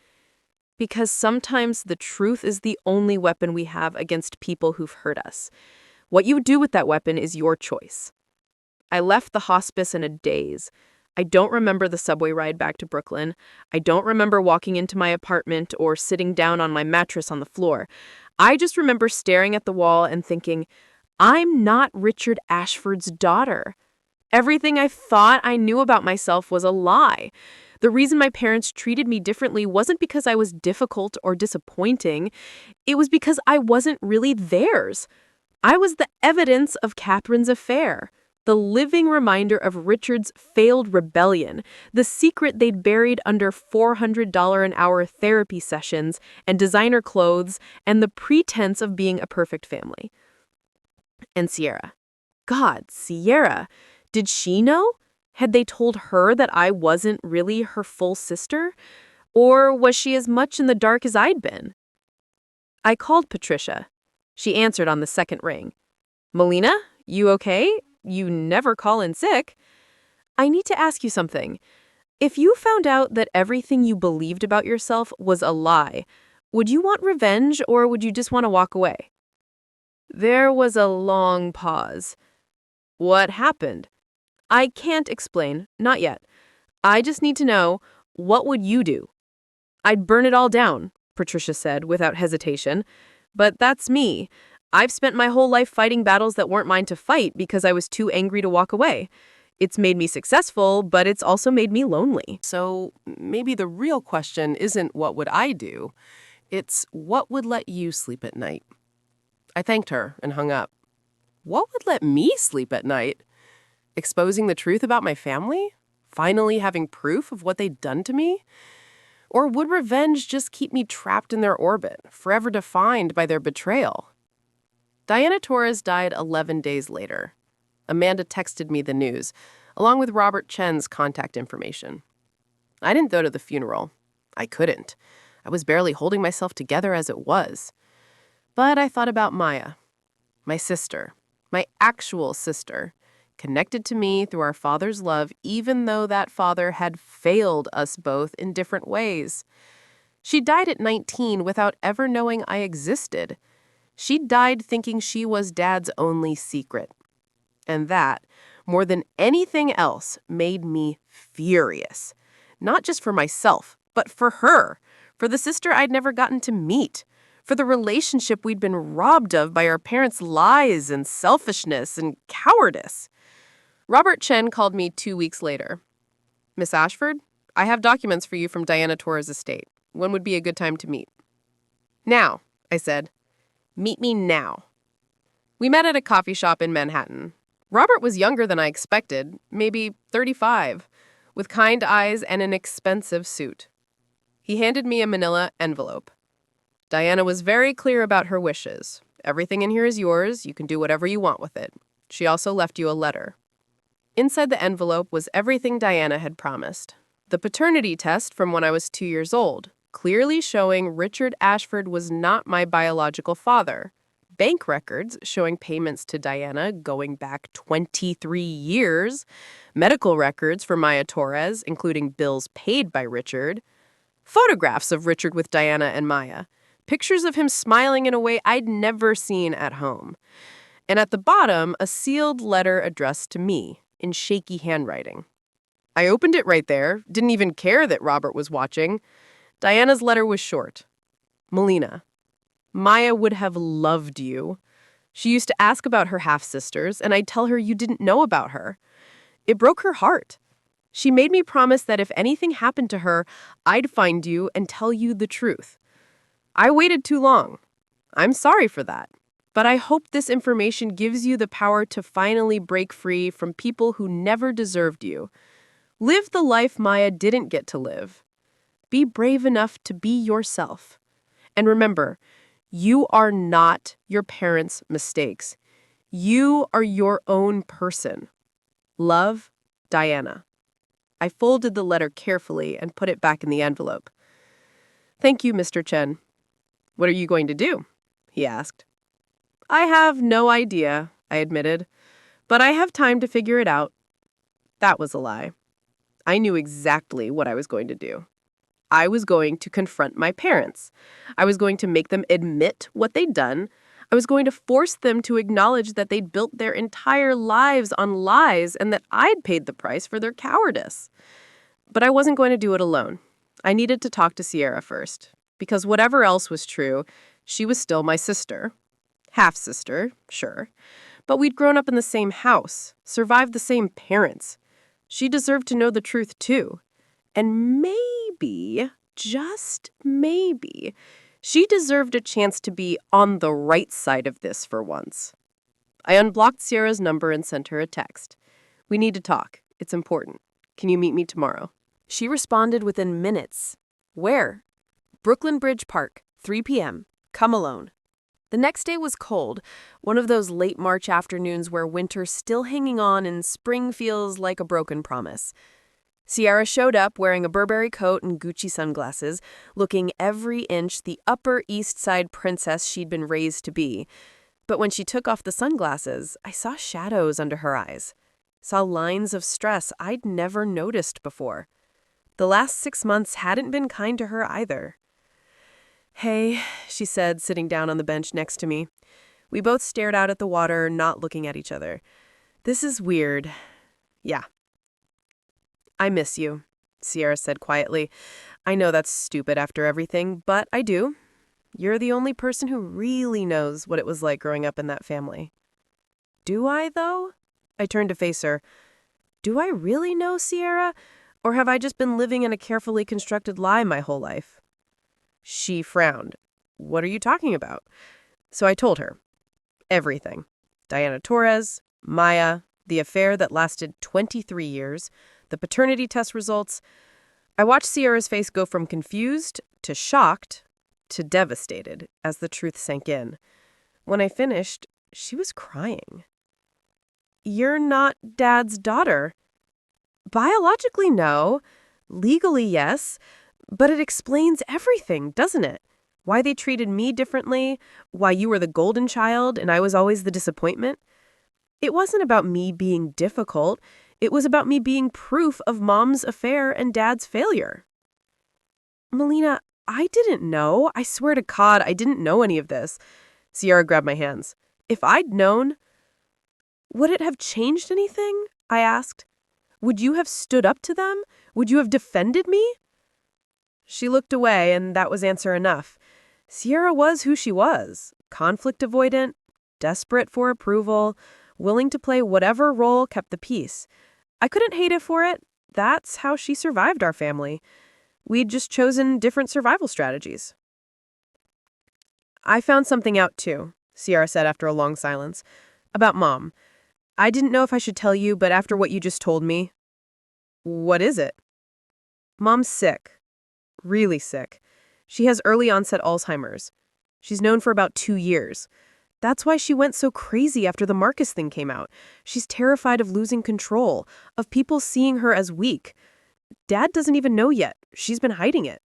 because sometimes the truth is the only weapon we have against people who've hurt us. What you do with that weapon is your choice. I left the hospice in a daze. I don't remember the subway ride back to Brooklyn. I don't remember walking into my apartment or sitting down on my mattress on the floor. I just remember staring at the wall and thinking, I'm not Richard Ashford's daughter. Everything I thought I knew about myself was a lie. The reason my parents treated me differently wasn't because I was difficult or disappointing. It was because I wasn't really theirs. I was the evidence of Catherine's affair, the living reminder of Richard's failed rebellion, the secret they'd buried under $400 an hour therapy sessions and designer clothes, and the pretense of being a perfect family. And Sierra. God, Sierra. Did she know? Had they told her that I wasn't really her full sister? Or was she as much in the dark as I'd been? I called Patricia. She answered on the second ring. Melina, you okay? You never call in sick. I need to ask you something. If you found out that everything you believed about yourself was a lie, would you want revenge or would you just want to walk away? There was a long pause. What happened? I can't explain, not yet. I just need to know, what would you do? I'd burn it all down, Patricia said without hesitation. But that's me. I've spent my whole life fighting battles that weren't mine to fight because I was too angry to walk away. It's made me successful, but it's also made me lonely. So maybe the real question isn't what would I do? It's what would let you sleep at night? I thanked her and hung up. What would let me sleep at night? Exposing the truth about my family? Finally having proof of what they'd done to me? Or would revenge just keep me trapped in their orbit, forever defined by their betrayal? Diana Torres died 11 days later. Amanda texted me the news, along with Robert Chen's contact information. I didn't go to the funeral. I couldn't. I was barely holding myself together as it was. But I thought about Maya, my sister, my actual sister, connected to me through our father's love, even though that father had failed us both in different ways. She died at 19 without ever knowing I existed. She died thinking she was Dad's only secret. And that, more than anything else, made me furious. Not just for myself, but for her, for the sister I'd never gotten to meet, for the relationship we'd been robbed of by our parents' lies and selfishness and cowardice. Robert Chen called me 2 weeks later. Miss Ashford, I have documents for you from Diana Torres' estate. When would be a good time to meet? Now, I said. Meet me now. We met at a coffee shop in Manhattan. Robert was younger than I expected, maybe 35, with kind eyes and an expensive suit. He handed me a manila envelope. Diana was very clear about her wishes. Everything in here is yours. You can do whatever you want with it. She also left you a letter. Inside the envelope was everything Diana had promised. The paternity test from when I was 2 years old, clearly showing Richard Ashford was not my biological father. Bank records showing payments to Diana going back 23 years. Medical records for Maya Torres, including bills paid by Richard. Photographs of Richard with Diana and Maya. Pictures of him smiling in a way I'd never seen at home. And at the bottom, a sealed letter addressed to me in shaky handwriting. I opened it right there, didn't even care that Robert was watching. Diana's letter was short. Melina, Maya would have loved you. She used to ask about her half-sisters, and I'd tell her you didn't know about her. It broke her heart. She made me promise that if anything happened to her, I'd find you and tell you the truth. I waited too long. I'm sorry for that. But I hope this information gives you the power to finally break free from people who never deserved you. Live the life Maya didn't get to live. Be brave enough to be yourself. And remember, you are not your parents' mistakes. You are your own person. Love, Diana. I folded the letter carefully and put it back in the envelope. Thank you, Mr. Chen. What are you going to do? He asked. I have no idea, I admitted. But I have time to figure it out. That was a lie. I knew exactly what I was going to do. I was going to confront my parents. I was going to make them admit what they'd done. I was going to force them to acknowledge that they'd built their entire lives on lies and that I'd paid the price for their cowardice. But I wasn't going to do it alone. I needed to talk to Sierra first, because whatever else was true, she was still my sister. Half-sister, sure. But we'd grown up in the same house, survived the same parents. She deserved to know the truth, too. And maybe, just maybe, she deserved a chance to be on the right side of this for once. I unblocked Sierra's number and sent her a text. "We need to talk. It's important. Can you meet me tomorrow?" She responded within minutes. "Where?" "Brooklyn Bridge Park, 3 p.m. Come alone." The next day was cold, one of those late March afternoons where winter's still hanging on and spring feels like a broken promise. Sierra showed up wearing a Burberry coat and Gucci sunglasses, looking every inch the Upper East Side princess she'd been raised to be. But when she took off the sunglasses, I saw shadows under her eyes. Saw lines of stress I'd never noticed before. The last 6 months hadn't been kind to her either. "Hey," she said, sitting down on the bench next to me. We both stared out at the water, not looking at each other. "This is weird." "Yeah." "I miss you," Sierra said quietly. "I know that's stupid after everything, but I do. You're the only person who really knows what it was like growing up in that family." "Do I, though?" I turned to face her. "Do I really know, Sierra? Or have I just been living in a carefully constructed lie my whole life?" She frowned. "What are you talking about?" So I told her. Everything. Diana Torres, Maya, the affair that lasted 23 years, the paternity test results. I watched Sierra's face go from confused to shocked to devastated as the truth sank in. When I finished, she was crying. "You're not Dad's daughter." "Biologically, no. Legally, yes. But it explains everything, doesn't it? Why they treated me differently, why you were the golden child and I was always the disappointment. It wasn't about me being difficult. It was about me being proof of Mom's affair and Dad's failure." "Melina, I didn't know. I swear to God, I didn't know any of this." Sierra grabbed my hands. "If I'd known..." "Would it have changed anything?" I asked. "Would you have stood up to them? Would you have defended me?" She looked away, and that was answer enough. Sierra was who she was, conflict avoidant, desperate for approval, willing to play whatever role kept the peace. I couldn't hate her for it. That's how she survived our family. We'd just chosen different survival strategies. "I found something out, too," Sierra said after a long silence. "About Mom. I didn't know if I should tell you, but after what you just told me..." "What is it?" "Mom's sick. Really sick. She has early onset Alzheimer's. She's known for about 2 years. That's why she went so crazy after the Marcus thing came out. She's terrified of losing control, of people seeing her as weak. Dad doesn't even know yet. She's been hiding it."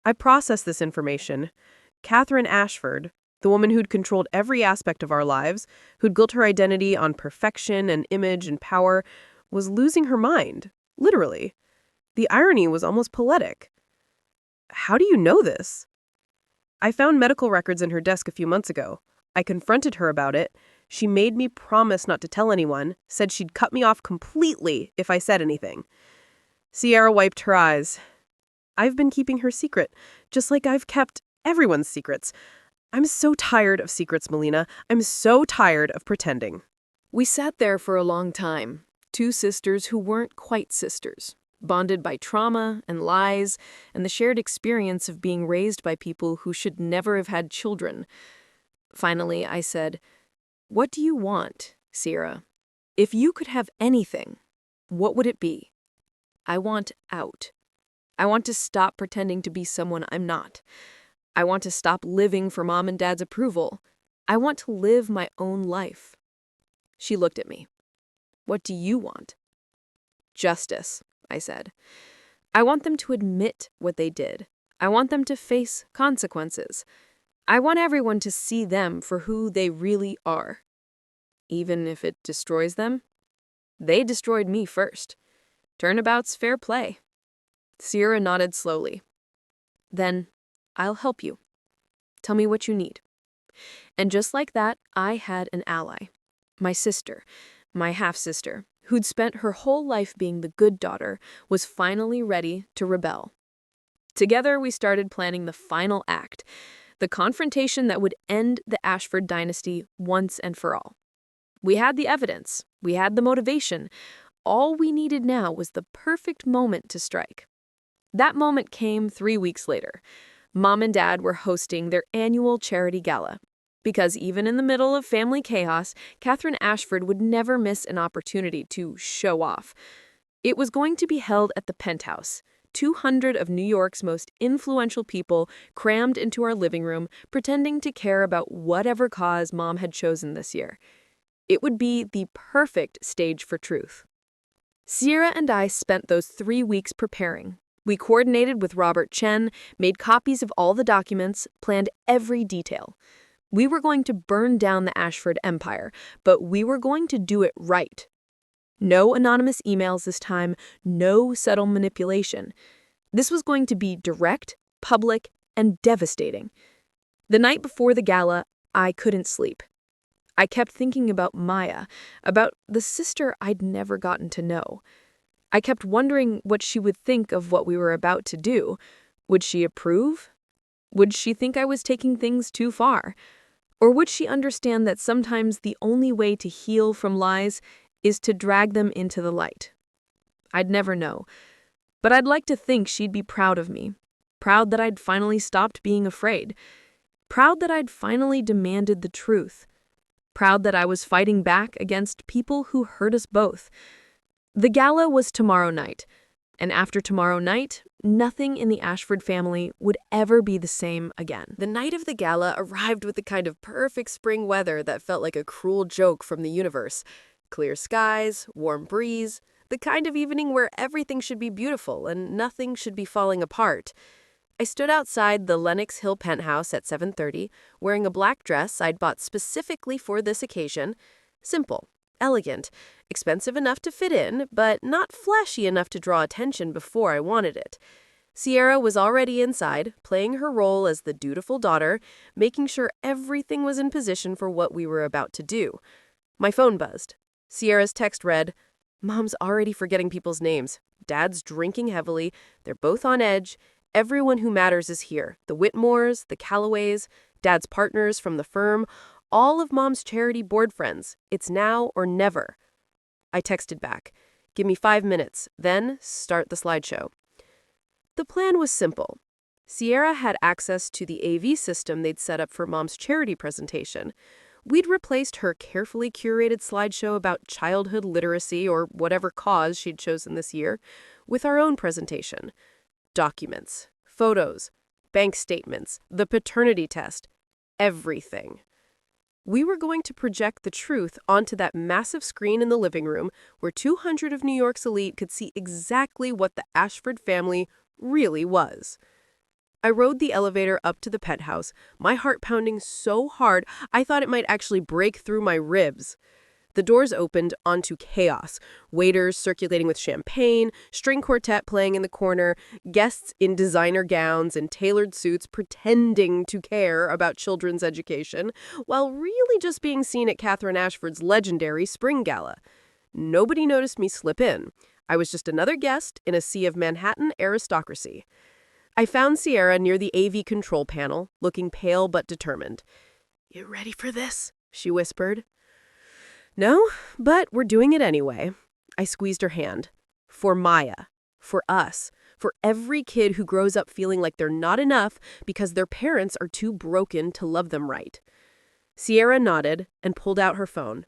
I processed this information. Catherine Ashford, the woman who'd controlled every aspect of our lives, who'd built her identity on perfection and image and power, was losing her mind, literally. The irony was almost poetic. "How do you know this?" "I found medical records in her desk a few months ago. I confronted her about it. She made me promise not to tell anyone, said she'd cut me off completely if I said anything." Sierra wiped her eyes. "I've been keeping her secret, just like I've kept everyone's secrets. I'm so tired of secrets, Melina. I'm so tired of pretending." We sat there for a long time, two sisters who weren't quite sisters, bonded by trauma and lies and the shared experience of being raised by people who should never have had children. Finally, I said, "What do you want, Sierra? If you could have anything, what would it be?" "I want out. I want to stop pretending to be someone I'm not. I want to stop living for Mom and Dad's approval. I want to live my own life." She looked at me. "What do you want?" "Justice," I said. "I want them to admit what they did. I want them to face consequences. I want everyone to see them for who they really are." even if it destroys them? They destroyed me first. Turnabout's fair play. Sierra nodded slowly. Then, I'll help you. Tell me what you need. And just like that, I had an ally. My sister, my half-sister, who'd spent her whole life being the good daughter, was finally ready to rebel. Together, we started planning the final act, the confrontation that would end the Ashford dynasty once and for all. We had the evidence, we had the motivation. All we needed now was the perfect moment to strike. That moment came 3 weeks later. Mom and Dad were hosting their annual charity gala. Because even in the middle of family chaos, Catherine Ashford would never miss an opportunity to show off. It was going to be held at the Penthouse. 200 of New York's most influential people crammed into our living room, pretending to care about whatever cause Mom had chosen this year. It would be the perfect stage for truth. Sierra and I spent those 3 weeks preparing. We coordinated with Robert Chen, made copies of all the documents, planned every detail. We were going to burn down the Ashford empire, but we were going to do it right. No anonymous emails this time, no subtle manipulation. This was going to be direct, public, and devastating. The night before the gala, I couldn't sleep. I kept thinking about Maya, about the sister I'd never gotten to know. I kept wondering what she would think of what we were about to do. Would she approve? Would she think I was taking things too far? Or would she understand that sometimes the only way to heal from lies is to drag them into the light? I'd never know. But I'd like to think she'd be proud of me. Proud that I'd finally stopped being afraid. Proud that I'd finally demanded the truth. Proud that I was fighting back against people who hurt us both. The gala was tomorrow night, and after tomorrow night, nothing in the Ashford family would ever be the same again. The night of the gala arrived with the kind of perfect spring weather that felt like a cruel joke from the universe. Clear skies, warm breeze, the kind of evening where everything should be beautiful and nothing should be falling apart. I stood outside the Lenox Hill penthouse at 7:30, wearing a black dress I'd bought specifically for this occasion. Simple, elegant, expensive enough to fit in, but not flashy enough to draw attention before I wanted it. Sierra was already inside, playing her role as the dutiful daughter, making sure everything was in position for what we were about to do. My phone buzzed. Sierra's text read, "Mom's already forgetting people's names. Dad's drinking heavily. They're both on edge. Everyone who matters is here. The Whitmores, the Callaways, Dad's partners from the firm, all of Mom's charity board friends. It's now or never." I texted back, "Give me 5 minutes, then start the slideshow." The plan was simple. Sierra had access to the AV system they'd set up for Mom's charity presentation. We'd replaced her carefully curated slideshow about childhood literacy or whatever cause she'd chosen this year with our own presentation. Documents, photos, bank statements, the paternity test, everything. We were going to project the truth onto that massive screen in the living room where 200 of New York's elite could see exactly what the Ashford family really was. I rode the elevator up to the penthouse, my heart pounding so hard I thought it might actually break through my ribs. The doors opened onto chaos. Waiters circulating with champagne, string quartet playing in the corner, guests in designer gowns and tailored suits pretending to care about children's education, while really just being seen at Catherine Ashford's legendary spring gala. Nobody noticed me slip in. I was just another guest in a sea of Manhattan aristocracy. I found Sierra near the AV control panel, looking pale but determined. "You ready for this?" she whispered. "No, but we're doing it anyway." I squeezed her hand. For Maya. For us. For every kid who grows up feeling like they're not enough because their parents are too broken to love them right. Sierra nodded and pulled out her phone.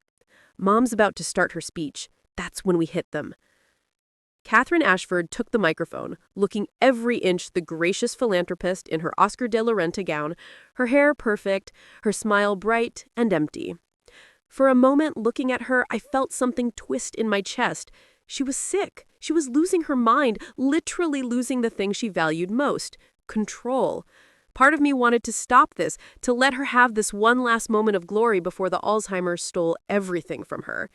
Mom's about to start her speech. That's when we hit them. Catherine Ashford took the microphone, looking every inch the gracious philanthropist in her Oscar de la Renta gown, her hair perfect, her smile bright and empty. For a moment, looking at her, I felt something twist in my chest. She was sick. She was losing her mind, literally losing the thing she valued most, control. Part of me wanted to stop this, to let her have this one last moment of glory before the Alzheimer's stole everything from her.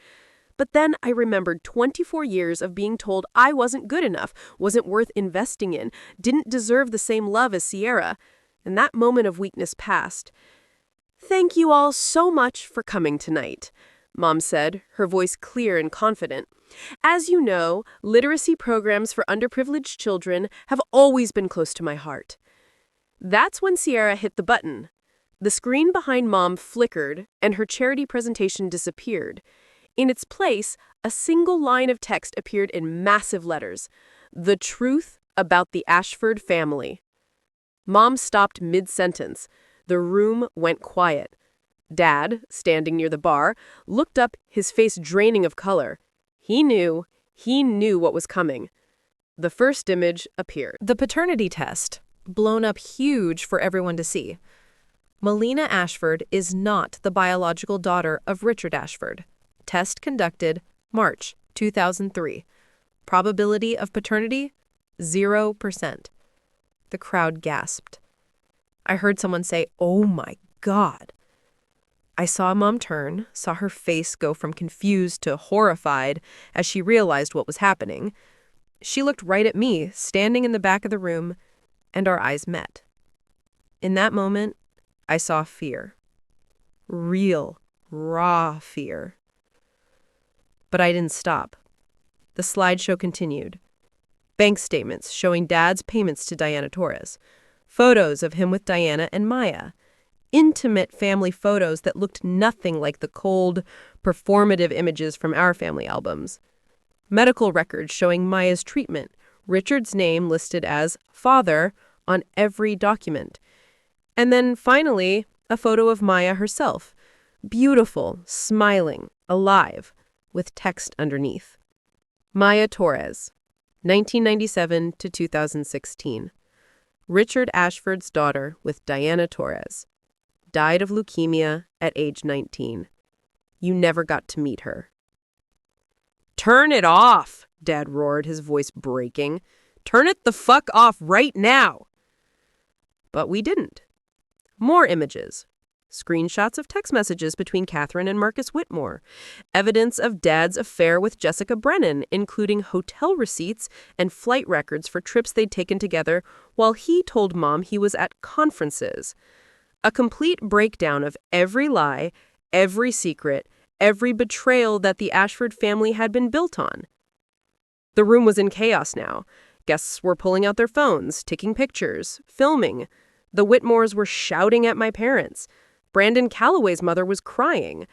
But then I remembered 24 years of being told I wasn't good enough, wasn't worth investing in, didn't deserve the same love as Sierra. And that moment of weakness passed. "Thank you all so much for coming tonight," Mom said, her voice clear and confident. "As you know, literacy programs for underprivileged children have always been close to my heart." That's when Sierra hit the button. The screen behind Mom flickered, and her charity presentation disappeared. In its place, a single line of text appeared in massive letters: "The truth about the Ashford family." Mom stopped mid-sentence. The room went quiet. Dad, standing near the bar, looked up, his face draining of color. He knew what was coming. The first image appeared. The paternity test, blown up huge for everyone to see. Melina Ashford is not the biological daughter of Richard Ashford. Test conducted March 2003. Probability of paternity, 0%. The crowd gasped. I heard someone say, "Oh my God." I saw Mom turn, saw her face go from confused to horrified as she realized what was happening. She looked right at me, standing in the back of the room, and our eyes met. In that moment, I saw fear. Real, raw fear. But I didn't stop. The slideshow continued. Bank statements showing Dad's payments to Diana Torres. Photos of him with Diana and Maya. Intimate family photos that looked nothing like the cold, performative images from our family albums. Medical records showing Maya's treatment, Richard's name listed as father on every document. And then finally, a photo of Maya herself. Beautiful, smiling, alive, with text underneath. Maya Torres, 1997 to 2016. Richard Ashford's daughter with Diana Torres. Died of leukemia at age 19. You never got to meet her. "Turn it off," Dad roared, his voice breaking. "Turn it the fuck off right now." But we didn't. More images. Screenshots of text messages between Catherine and Marcus Whitmore. Evidence of Dad's affair with Jessica Brennan, including hotel receipts and flight records for trips they'd taken together while he told Mom he was at conferences. A complete breakdown of every lie, every secret, every betrayal that the Ashford family had been built on. The room was in chaos now. Guests were pulling out their phones, taking pictures, filming. The Whitmores were shouting at my parents. Brandon Calloway's mother was crying.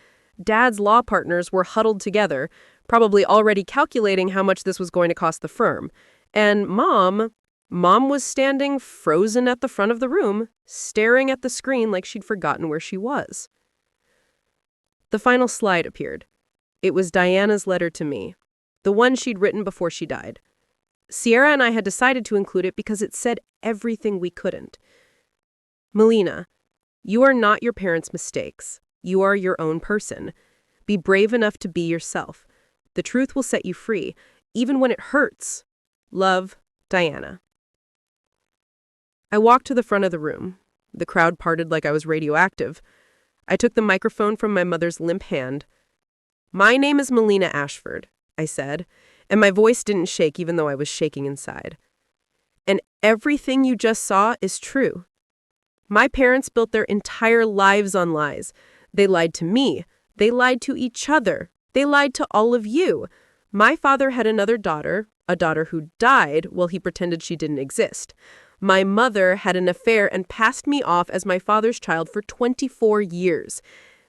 Dad's law partners were huddled together, probably already calculating how much this was going to cost the firm. And Mom was standing frozen at the front of the room, staring at the screen like she'd forgotten where she was. The final slide appeared. It was Diana's letter to me, the one she'd written before she died. Sierra and I had decided to include it because it said everything we couldn't. "Melina, you are not your parents' mistakes. You are your own person. Be brave enough to be yourself. The truth will set you free, even when it hurts. Love, Diana." I walked to the front of the room. The crowd parted like I was radioactive. I took the microphone from my mother's limp hand. "My name is Melina Ashford," I said, and my voice didn't shake even though I was shaking inside. "And everything you just saw is true. My parents built their entire lives on lies. They lied to me. They lied to each other. They lied to all of you. My father had another daughter, a daughter who died while he pretended she didn't exist. My mother had an affair and passed me off as my father's child for 24 years.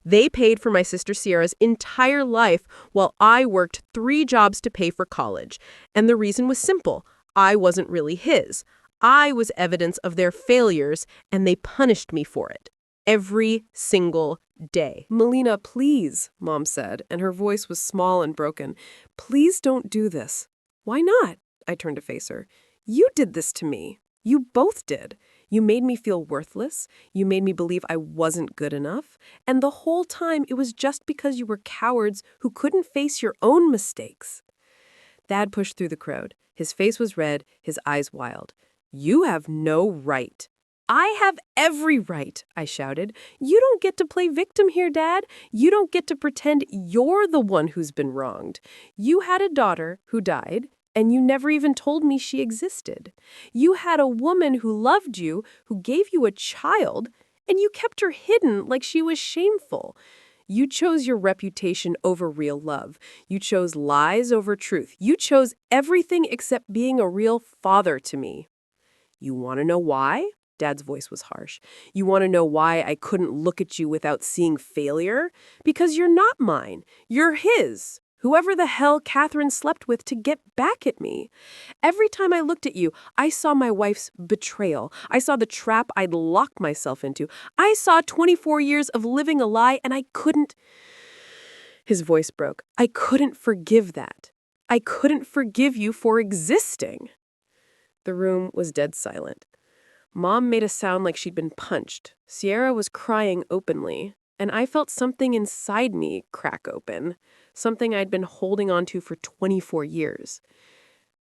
They paid for my sister Sierra's entire life while I worked 3 jobs to pay for college. And the reason was simple. I wasn't really his. I was evidence of their failures, and they punished me for it. Every single day." "Melina, please," Mom said, and her voice was small and broken. "Please don't do this." "Why not?" I turned to face her. "You did this to me. You both did. You made me feel worthless. You made me believe I wasn't good enough. And the whole time it was just because you were cowards who couldn't face your own mistakes." Dad pushed through the crowd. His face was red, his eyes wild. "You have no right." I have every right, I shouted. You don't get to play victim here, Dad. You don't get to pretend you're the one who's been wronged. You had a daughter who died, and you never even told me she existed. You had a woman who loved you, who gave you a child, and you kept her hidden like she was shameful. You chose your reputation over real love. You chose lies over truth. You chose everything except being a real father to me. You want to know why? Dad's voice was harsh. You want to know why I couldn't look at you without seeing failure? Because you're not mine. You're his. Whoever the hell Catherine slept with to get back at me. Every time I looked at you, I saw my wife's betrayal. I saw the trap I'd locked myself into. I saw 24 years of living a lie, and I couldn't. His voice broke. I couldn't forgive that. I couldn't forgive you for existing. The room was dead silent. Mom made a sound like she'd been punched. Sierra was crying openly, and I felt something inside me crack open, something I'd been holding on to for 24 years.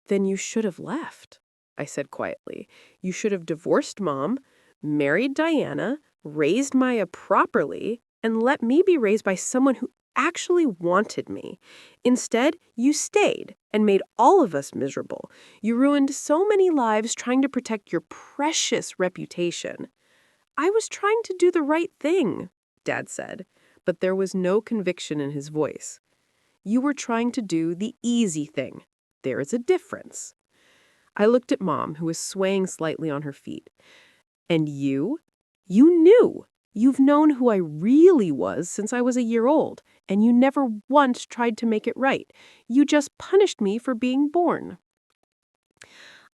Then you should have left, I said quietly. You should have divorced Mom, married Diana, raised Maya properly, and let me be raised by someone who actually wanted me. Instead, you stayed and made all of us miserable. You ruined so many lives trying to protect your precious reputation. I was trying to do the right thing, Dad said, but there was no conviction in his voice. You were trying to do the easy thing. There is a difference. I looked at Mom, who was swaying slightly on her feet. And you? You knew. You've known who I really was since I was a year old, and you never once tried to make it right. You just punished me for being born.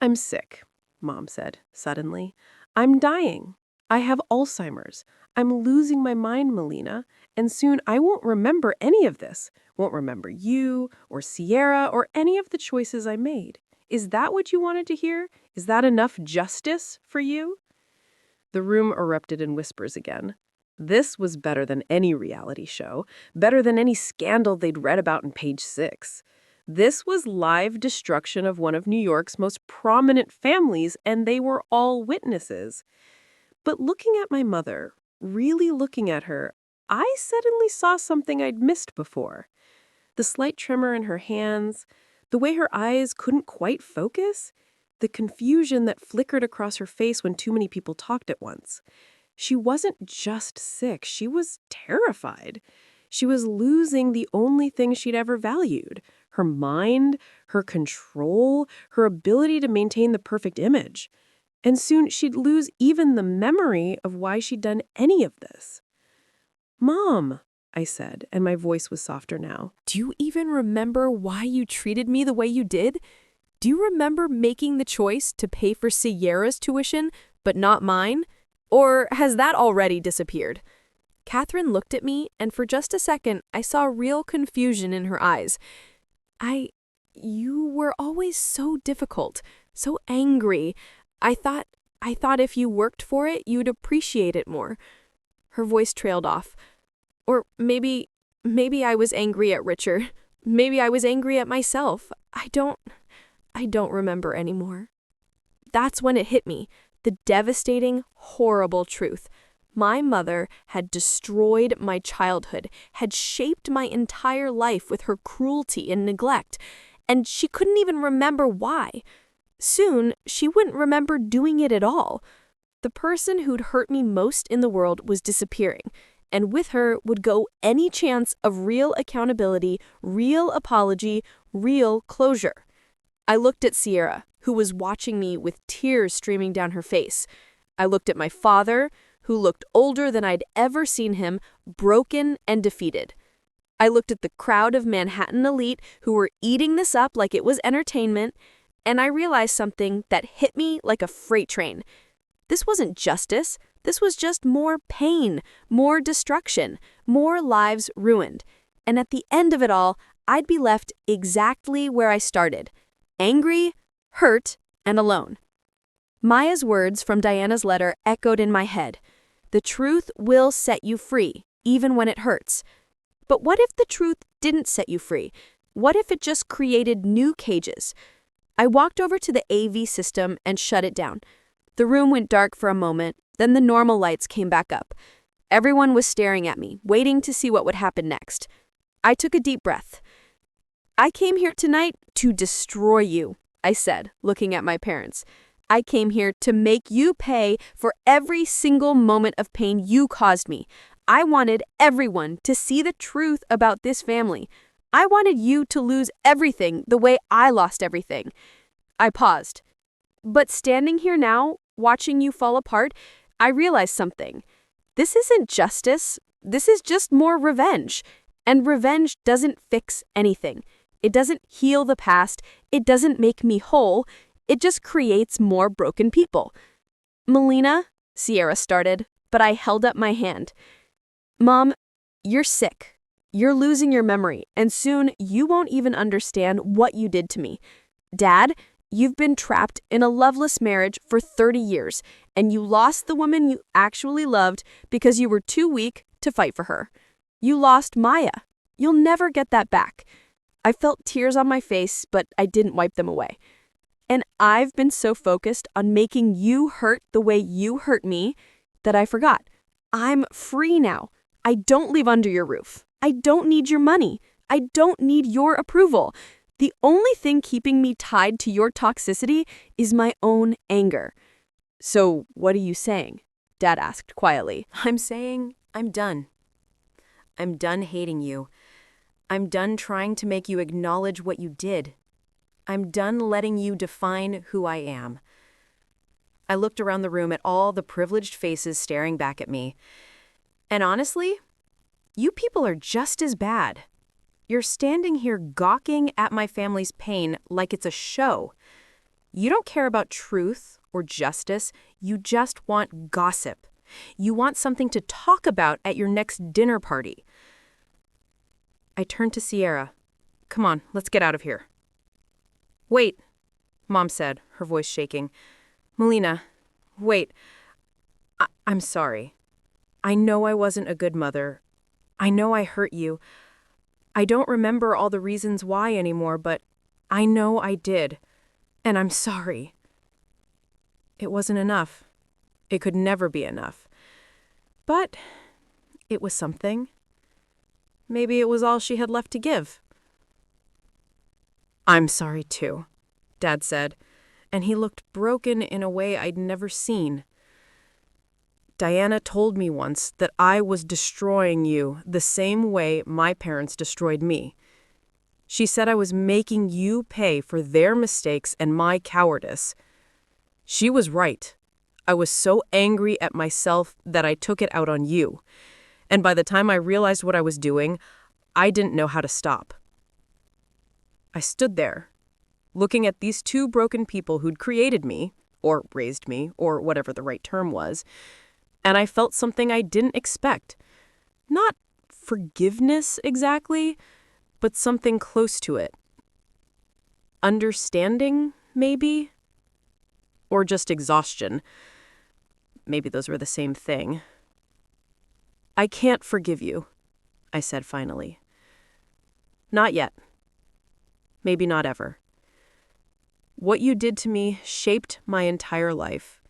I'm sick, Mom said, suddenly. I'm dying. I have Alzheimer's. I'm losing my mind, Melina, and soon I won't remember any of this. Won't remember you, or Sierra, or any of the choices I made. Is that what you wanted to hear? Is that enough justice for you? The room erupted in whispers again. This was better than any reality show, better than any scandal they'd read about in Page 6. This was live destruction of one of New York's most prominent families, and they were all witnesses. But looking at my mother, really looking at her, I suddenly saw something I'd missed before. The slight tremor in her hands, the way her eyes couldn't quite focus, the confusion that flickered across her face when too many people talked at once. She wasn't just sick, she was terrified. She was losing the only thing she'd ever valued, her mind, her control, her ability to maintain the perfect image. And soon she'd lose even the memory of why she'd done any of this. Mom, I said, and my voice was softer now. Do you even remember why you treated me the way you did? Do you remember making the choice to pay for Sierra's tuition, but not mine? Or has that already disappeared? Catherine looked at me, and for just a second, I saw real confusion in her eyes. You were always so difficult, so angry. I thought if you worked for it, you'd appreciate it more. Her voice trailed off. Or maybe I was angry at Richard. Maybe I was angry at myself. I don't remember anymore. That's when it hit me, the devastating, horrible truth. My mother had destroyed my childhood, had shaped my entire life with her cruelty and neglect, and she couldn't even remember why. Soon, she wouldn't remember doing it at all. The person who'd hurt me most in the world was disappearing, and with her would go any chance of real accountability, real apology, real closure. I looked at Sierra, who was watching me with tears streaming down her face. I looked at my father, who looked older than I'd ever seen him, broken and defeated. I looked at the crowd of Manhattan elite who were eating this up like it was entertainment, and I realized something that hit me like a freight train. This wasn't justice. This was just more pain, more destruction, more lives ruined. And at the end of it all, I'd be left exactly where I started. Angry, hurt, and alone. Maya's words from Diana's letter echoed in my head. The truth will set you free, even when it hurts. But what if the truth didn't set you free? What if it just created new cages? I walked over to the AV system and shut it down. The room went dark for a moment, then the normal lights came back up. Everyone was staring at me, waiting to see what would happen next. I took a deep breath. I came here tonight to destroy you, I said, looking at my parents. I came here to make you pay for every single moment of pain you caused me. I wanted everyone to see the truth about this family. I wanted you to lose everything the way I lost everything. I paused. But standing here now, watching you fall apart, I realized something. This isn't justice. This is just more revenge. And revenge doesn't fix anything. It doesn't heal the past. It doesn't make me whole. It just creates more broken people. Melina, Sierra started, but I held up my hand. Mom, you're sick. You're losing your memory, and soon you won't even understand what you did to me. Dad, you've been trapped in a loveless marriage for 30 years, and you lost the woman you actually loved because you were too weak to fight for her. You lost Maya. You'll never get that back. I felt tears on my face, but I didn't wipe them away. And I've been so focused on making you hurt the way you hurt me that I forgot. I'm free now. I don't live under your roof. I don't need your money. I don't need your approval. The only thing keeping me tied to your toxicity is my own anger. So what are you saying? Dad asked quietly. I'm saying I'm done. I'm done hating you. I'm done trying to make you acknowledge what you did. I'm done letting you define who I am. I looked around the room at all the privileged faces staring back at me. And honestly, you people are just as bad. You're standing here gawking at my family's pain like it's a show. You don't care about truth or justice. You just want gossip. You want something to talk about at your next dinner party. I turned to Sierra. Come on, let's get out of here. Wait, Mom said, her voice shaking. Melina, wait. I'm sorry. I know I wasn't a good mother. I know I hurt you. I don't remember all the reasons why anymore, but I know I did. And I'm sorry. It wasn't enough. It could never be enough. But it was something. Maybe it was all she had left to give. I'm sorry too, Dad said, and he looked broken in a way I'd never seen. Diana told me once that I was destroying you the same way my parents destroyed me. She said I was making you pay for their mistakes and my cowardice. She was right. I was so angry at myself that I took it out on you. And by the time I realized what I was doing, I didn't know how to stop. I stood there, looking at these two broken people who'd created me, or raised me, or whatever the right term was, and I felt something I didn't expect. Not forgiveness exactly, but something close to it. Understanding, maybe? Or just exhaustion. Maybe those were the same thing. I can't forgive you, I said finally. Not yet. Maybe not ever. What you did to me shaped my entire life.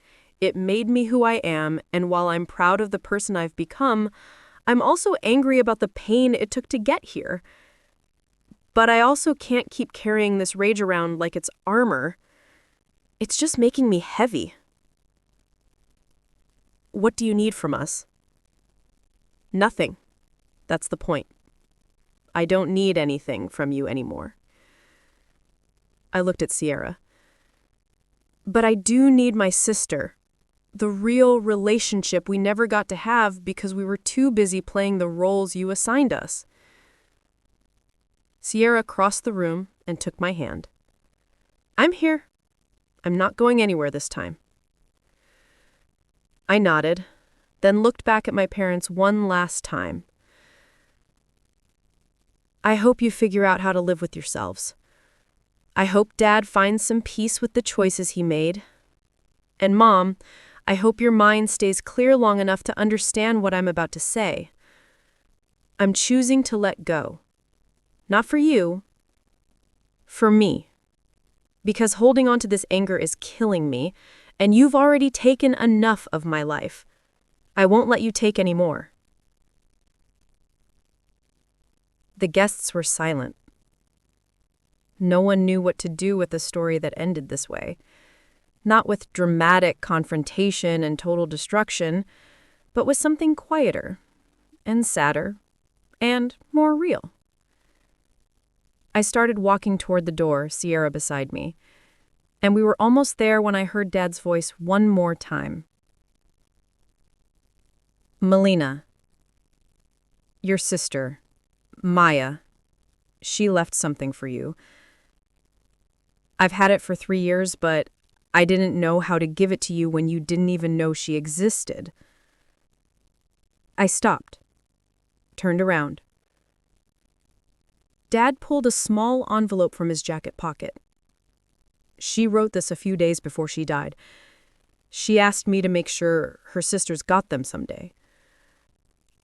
It made me who I am, and while I'm proud of the person I've become, I'm also angry about the pain it took to get here. But I also can't keep carrying this rage around like it's armor. It's just making me heavy. What do you need from us? Nothing. That's the point. I don't need anything from you anymore. I looked at Sierra. But I do need my sister. The real relationship we never got to have because we were too busy playing the roles you assigned us. Sierra crossed the room and took my hand. I'm here. I'm not going anywhere this time. I nodded, then looked back at my parents one last time. I hope you figure out how to live with yourselves. I hope Dad finds some peace with the choices he made. And Mom, I hope your mind stays clear long enough to understand what I'm about to say. I'm choosing to let go. Not for you, for me. Because holding on to this anger is killing me, and you've already taken enough of my life. I won't let you take any more." The guests were silent. No one knew what to do with a story that ended this way. Not with dramatic confrontation and total destruction, but with something quieter and sadder and more real. I started walking toward the door, Sierra beside me, and we were almost there when I heard Dad's voice one more time. "Melina, your sister, Maya, she left something for you. I've had it for 3 years, but I didn't know how to give it to you when you didn't even know she existed." I stopped, turned around. Dad pulled a small envelope from his jacket pocket. "She wrote this a few days before she died. She asked me to make sure her sisters got them someday.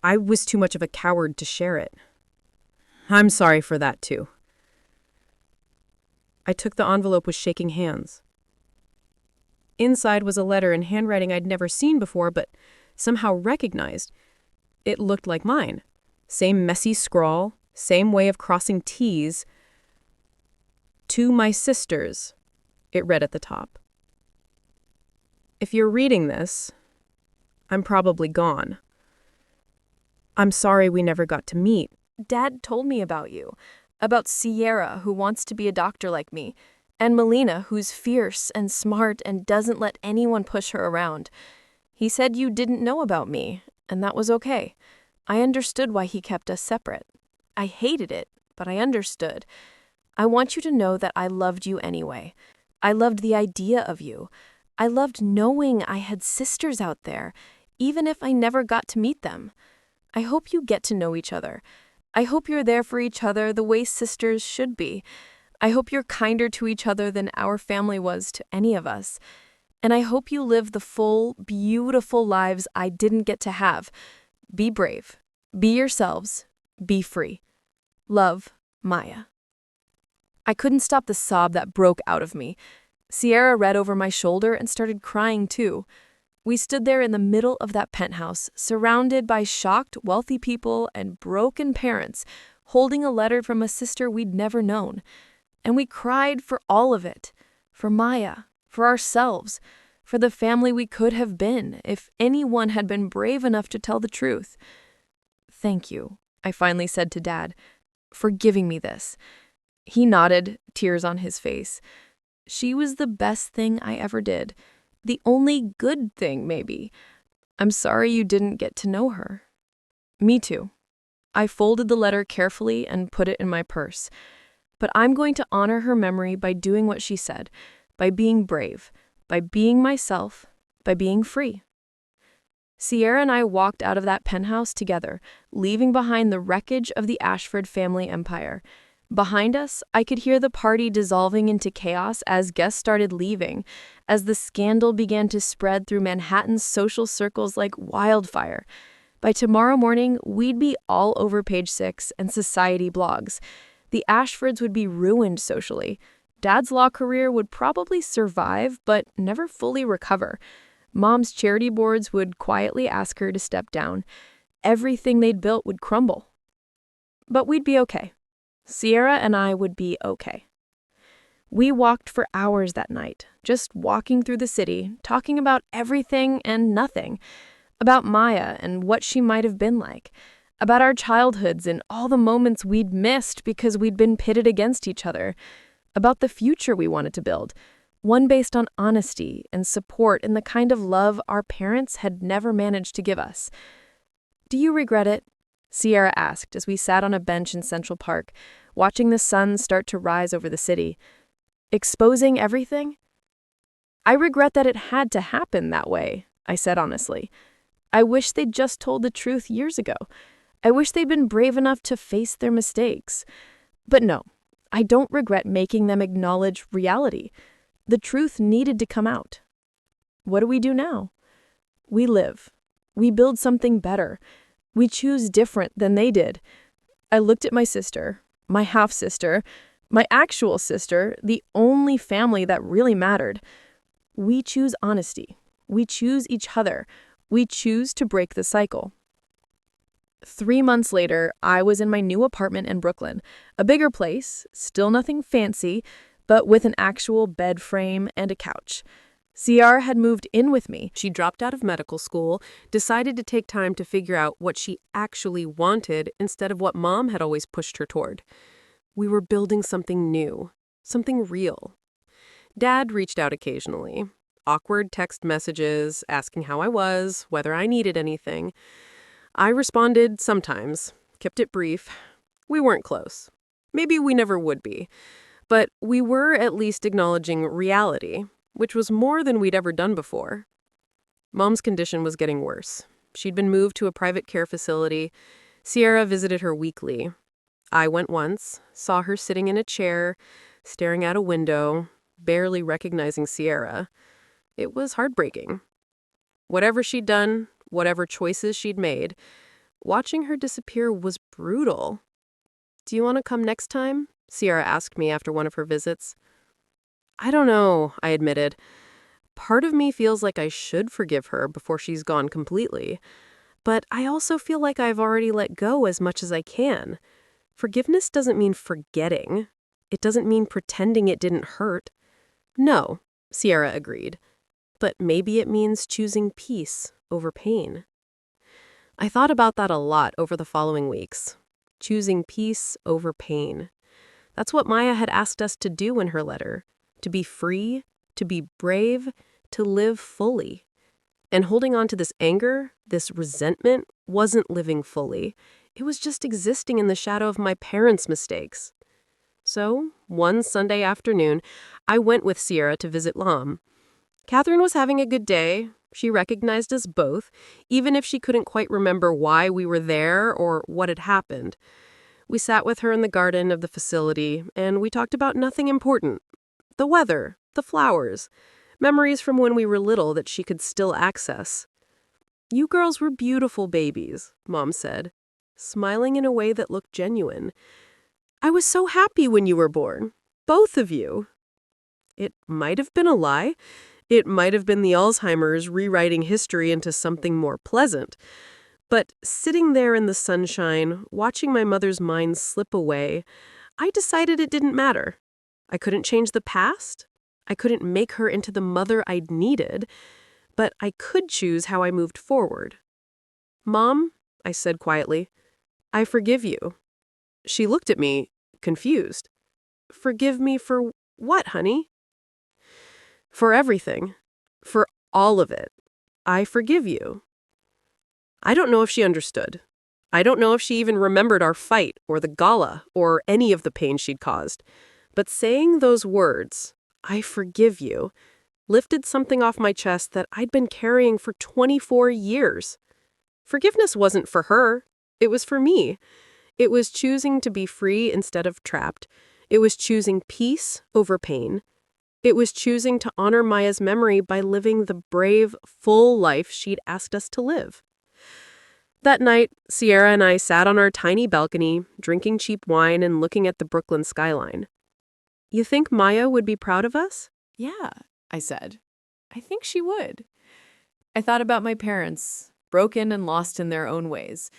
I was too much of a coward to share it. I'm sorry for that, too." I took the envelope with shaking hands. Inside was a letter in handwriting I'd never seen before, but somehow recognized. It looked like mine. Same messy scrawl, same way of crossing T's. "To my sisters," it read at the top. "If you're reading this, I'm probably gone. I'm sorry we never got to meet. Dad told me about you, about Sierra, who wants to be a doctor like me, and Melina, who's fierce and smart and doesn't let anyone push her around. He said you didn't know about me, and that was okay. I understood why he kept us separate. I hated it, but I understood. I want you to know that I loved you anyway. I loved the idea of you. I loved knowing I had sisters out there, even if I never got to meet them. I hope you get to know each other. I hope you're there for each other the way sisters should be. I hope you're kinder to each other than our family was to any of us. And I hope you live the full, beautiful lives I didn't get to have. Be brave. Be yourselves. Be free. Love, Maya." I couldn't stop the sob that broke out of me. Sierra read over my shoulder and started crying too. We stood there in the middle of that penthouse, surrounded by shocked, wealthy people and broken parents, holding a letter from a sister we'd never known. And we cried for all of it. For Maya, for ourselves, for the family we could have been if anyone had been brave enough to tell the truth. "Thank you," I finally said to Dad, "for giving me this." He nodded, tears on his face. "She was the best thing I ever did. The only good thing, maybe. I'm sorry you didn't get to know her." "Me too." I folded the letter carefully and put it in my purse. But I'm going to honor her memory by doing what she said, by being brave, by being myself, by being free. Sierra and I walked out of that penthouse together, leaving behind the wreckage of the Ashford family empire. Behind us, I could hear the party dissolving into chaos as guests started leaving, as the scandal began to spread through Manhattan's social circles like wildfire. By tomorrow morning, we'd be all over Page 6 and society blogs. The Ashfords would be ruined socially. Dad's law career would probably survive, but never fully recover. Mom's charity boards would quietly ask her to step down. Everything they'd built would crumble. But we'd be okay. Sierra and I would be okay. We walked for hours that night, just walking through the city, talking about everything and nothing, about Maya and what she might have been like, about our childhoods and all the moments we'd missed because we'd been pitted against each other, about the future we wanted to build, one based on honesty and support and the kind of love our parents had never managed to give us. "Do you regret it?" Sierra asked as we sat on a bench in Central Park, watching the sun start to rise over the city. "Exposing everything?" "I regret that it had to happen that way," I said honestly. "I wish they'd just told the truth years ago. I wish they'd been brave enough to face their mistakes. But no, I don't regret making them acknowledge reality. The truth needed to come out. What do we do now? We live. We build something better. We choose different than they did." I looked at my sister, my half-sister, my actual sister, the only family that really mattered. We choose honesty. We choose each other. We choose to break the cycle. 3 months later, I was in my new apartment in Brooklyn, a bigger place, still nothing fancy, but with an actual bed frame and a couch. Ciara had moved in with me. She dropped out of medical school, decided to take time to figure out what she actually wanted instead of what Mom had always pushed her toward. We were building something new, something real. Dad reached out occasionally. Awkward text messages, asking how I was, whether I needed anything. I responded sometimes, kept it brief. We weren't close. Maybe we never would be. But we were at least acknowledging reality, which was more than we'd ever done before. Mom's condition was getting worse. She'd been moved to a private care facility. Ciara visited her weekly. I went once, saw her sitting in a chair, staring out a window, barely recognizing Ciara. It was heartbreaking. Whatever she'd done, whatever choices she'd made, watching her disappear was brutal. "Do you want to come next time?" Ciara asked me after one of her visits. "I don't know," I admitted. Part of me feels like I should forgive her before she's gone completely. But I also feel like I've already let go as much as I can. Forgiveness doesn't mean forgetting. It doesn't mean pretending it didn't hurt. No, Ciara agreed. But maybe it means choosing peace over pain. I thought about that a lot over the following weeks. Choosing peace over pain. That's what Maya had asked us to do in her letter. To be free, to be brave, to live fully. And holding on to this anger, this resentment, wasn't living fully. It was just existing in the shadow of my parents' mistakes. So, one Sunday afternoon, I went with Ciara to visit Lam. Catherine was having a good day. She recognized us both, even if she couldn't quite remember why we were there or what had happened. We sat with her in the garden of the facility, and we talked about nothing important. The weather, the flowers, memories from when we were little that she could still access. "You girls were beautiful babies," Mom said, smiling in a way that looked genuine. "I was so happy when you were born. Both of you." It might have been a lie. It might have been the Alzheimer's rewriting history into something more pleasant. But sitting there in the sunshine, watching my mother's mind slip away, I decided it didn't matter. I couldn't change the past. I couldn't make her into the mother I'd needed. But I could choose how I moved forward. "Mom," I said quietly, "I forgive you." She looked at me, confused. "Forgive me for what, honey?" "For everything. For all of it. I forgive you." I don't know if she understood. I don't know if she even remembered our fight or the gala or any of the pain she'd caused. But saying those words, "I forgive you," lifted something off my chest that I'd been carrying for 24 years. Forgiveness wasn't for her. It was for me. It was choosing to be free instead of trapped. It was choosing peace over pain. It was choosing to honor Maya's memory by living the brave, full life she'd asked us to live. That night, Ciara and I sat on our tiny balcony, drinking cheap wine and looking at the Brooklyn skyline. "You think Maya would be proud of us?" "Yeah," I said. "I think she would." I thought about my parents, broken and lost in their own ways.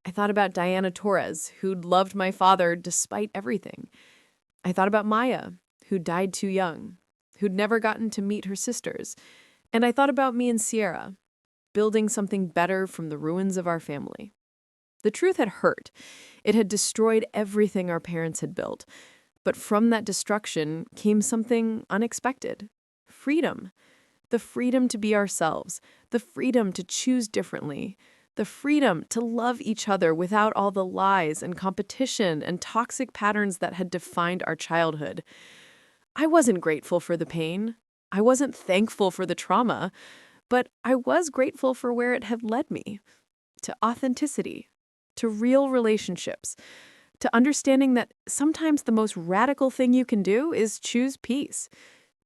I thought about Diana Torres, who'd loved my father despite everything. I thought about Maya, who died too young, who'd never gotten to meet her sisters. And I thought about me and Ciara, building something better from the ruins of our family. The truth had hurt. It had destroyed everything our parents had built. But from that destruction came something unexpected. Freedom. The freedom to be ourselves. The freedom to choose differently. The freedom to love each other without all the lies and competition and toxic patterns that had defined our childhood. I wasn't grateful for the pain. I wasn't thankful for the trauma. But I was grateful for where it had led me. To authenticity. To real relationships. To understanding that sometimes the most radical thing you can do is choose peace.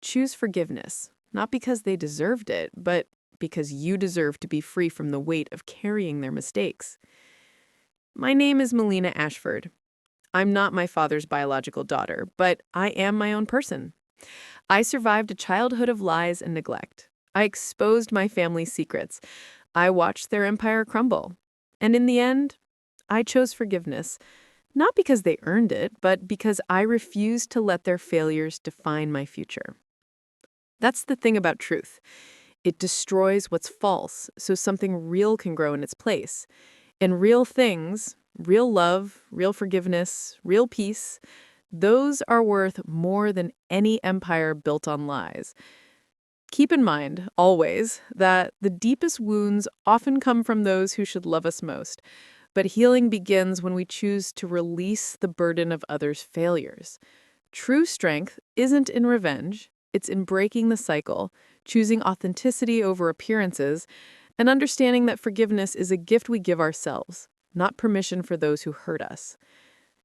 Choose forgiveness. Not because they deserved it, but because you deserve to be free from the weight of carrying their mistakes. My name is Melina Ashford. I'm not my father's biological daughter, but I am my own person. I survived a childhood of lies and neglect. I exposed my family's secrets. I watched their empire crumble. And in the end, I chose forgiveness, not because they earned it, but because I refused to let their failures define my future. That's the thing about truth. It destroys what's false so something real can grow in its place. And real things, real love, real forgiveness, real peace, those are worth more than any empire built on lies. Keep in mind, always, that the deepest wounds often come from those who should love us most. But healing begins when we choose to release the burden of others' failures. True strength isn't in revenge, it's in breaking the cycle, choosing authenticity over appearances, and understanding that forgiveness is a gift we give ourselves, not permission for those who hurt us.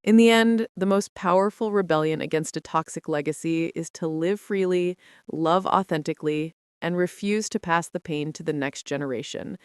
In the end, the most powerful rebellion against a toxic legacy is to live freely, love authentically, and refuse to pass the pain to the next generation.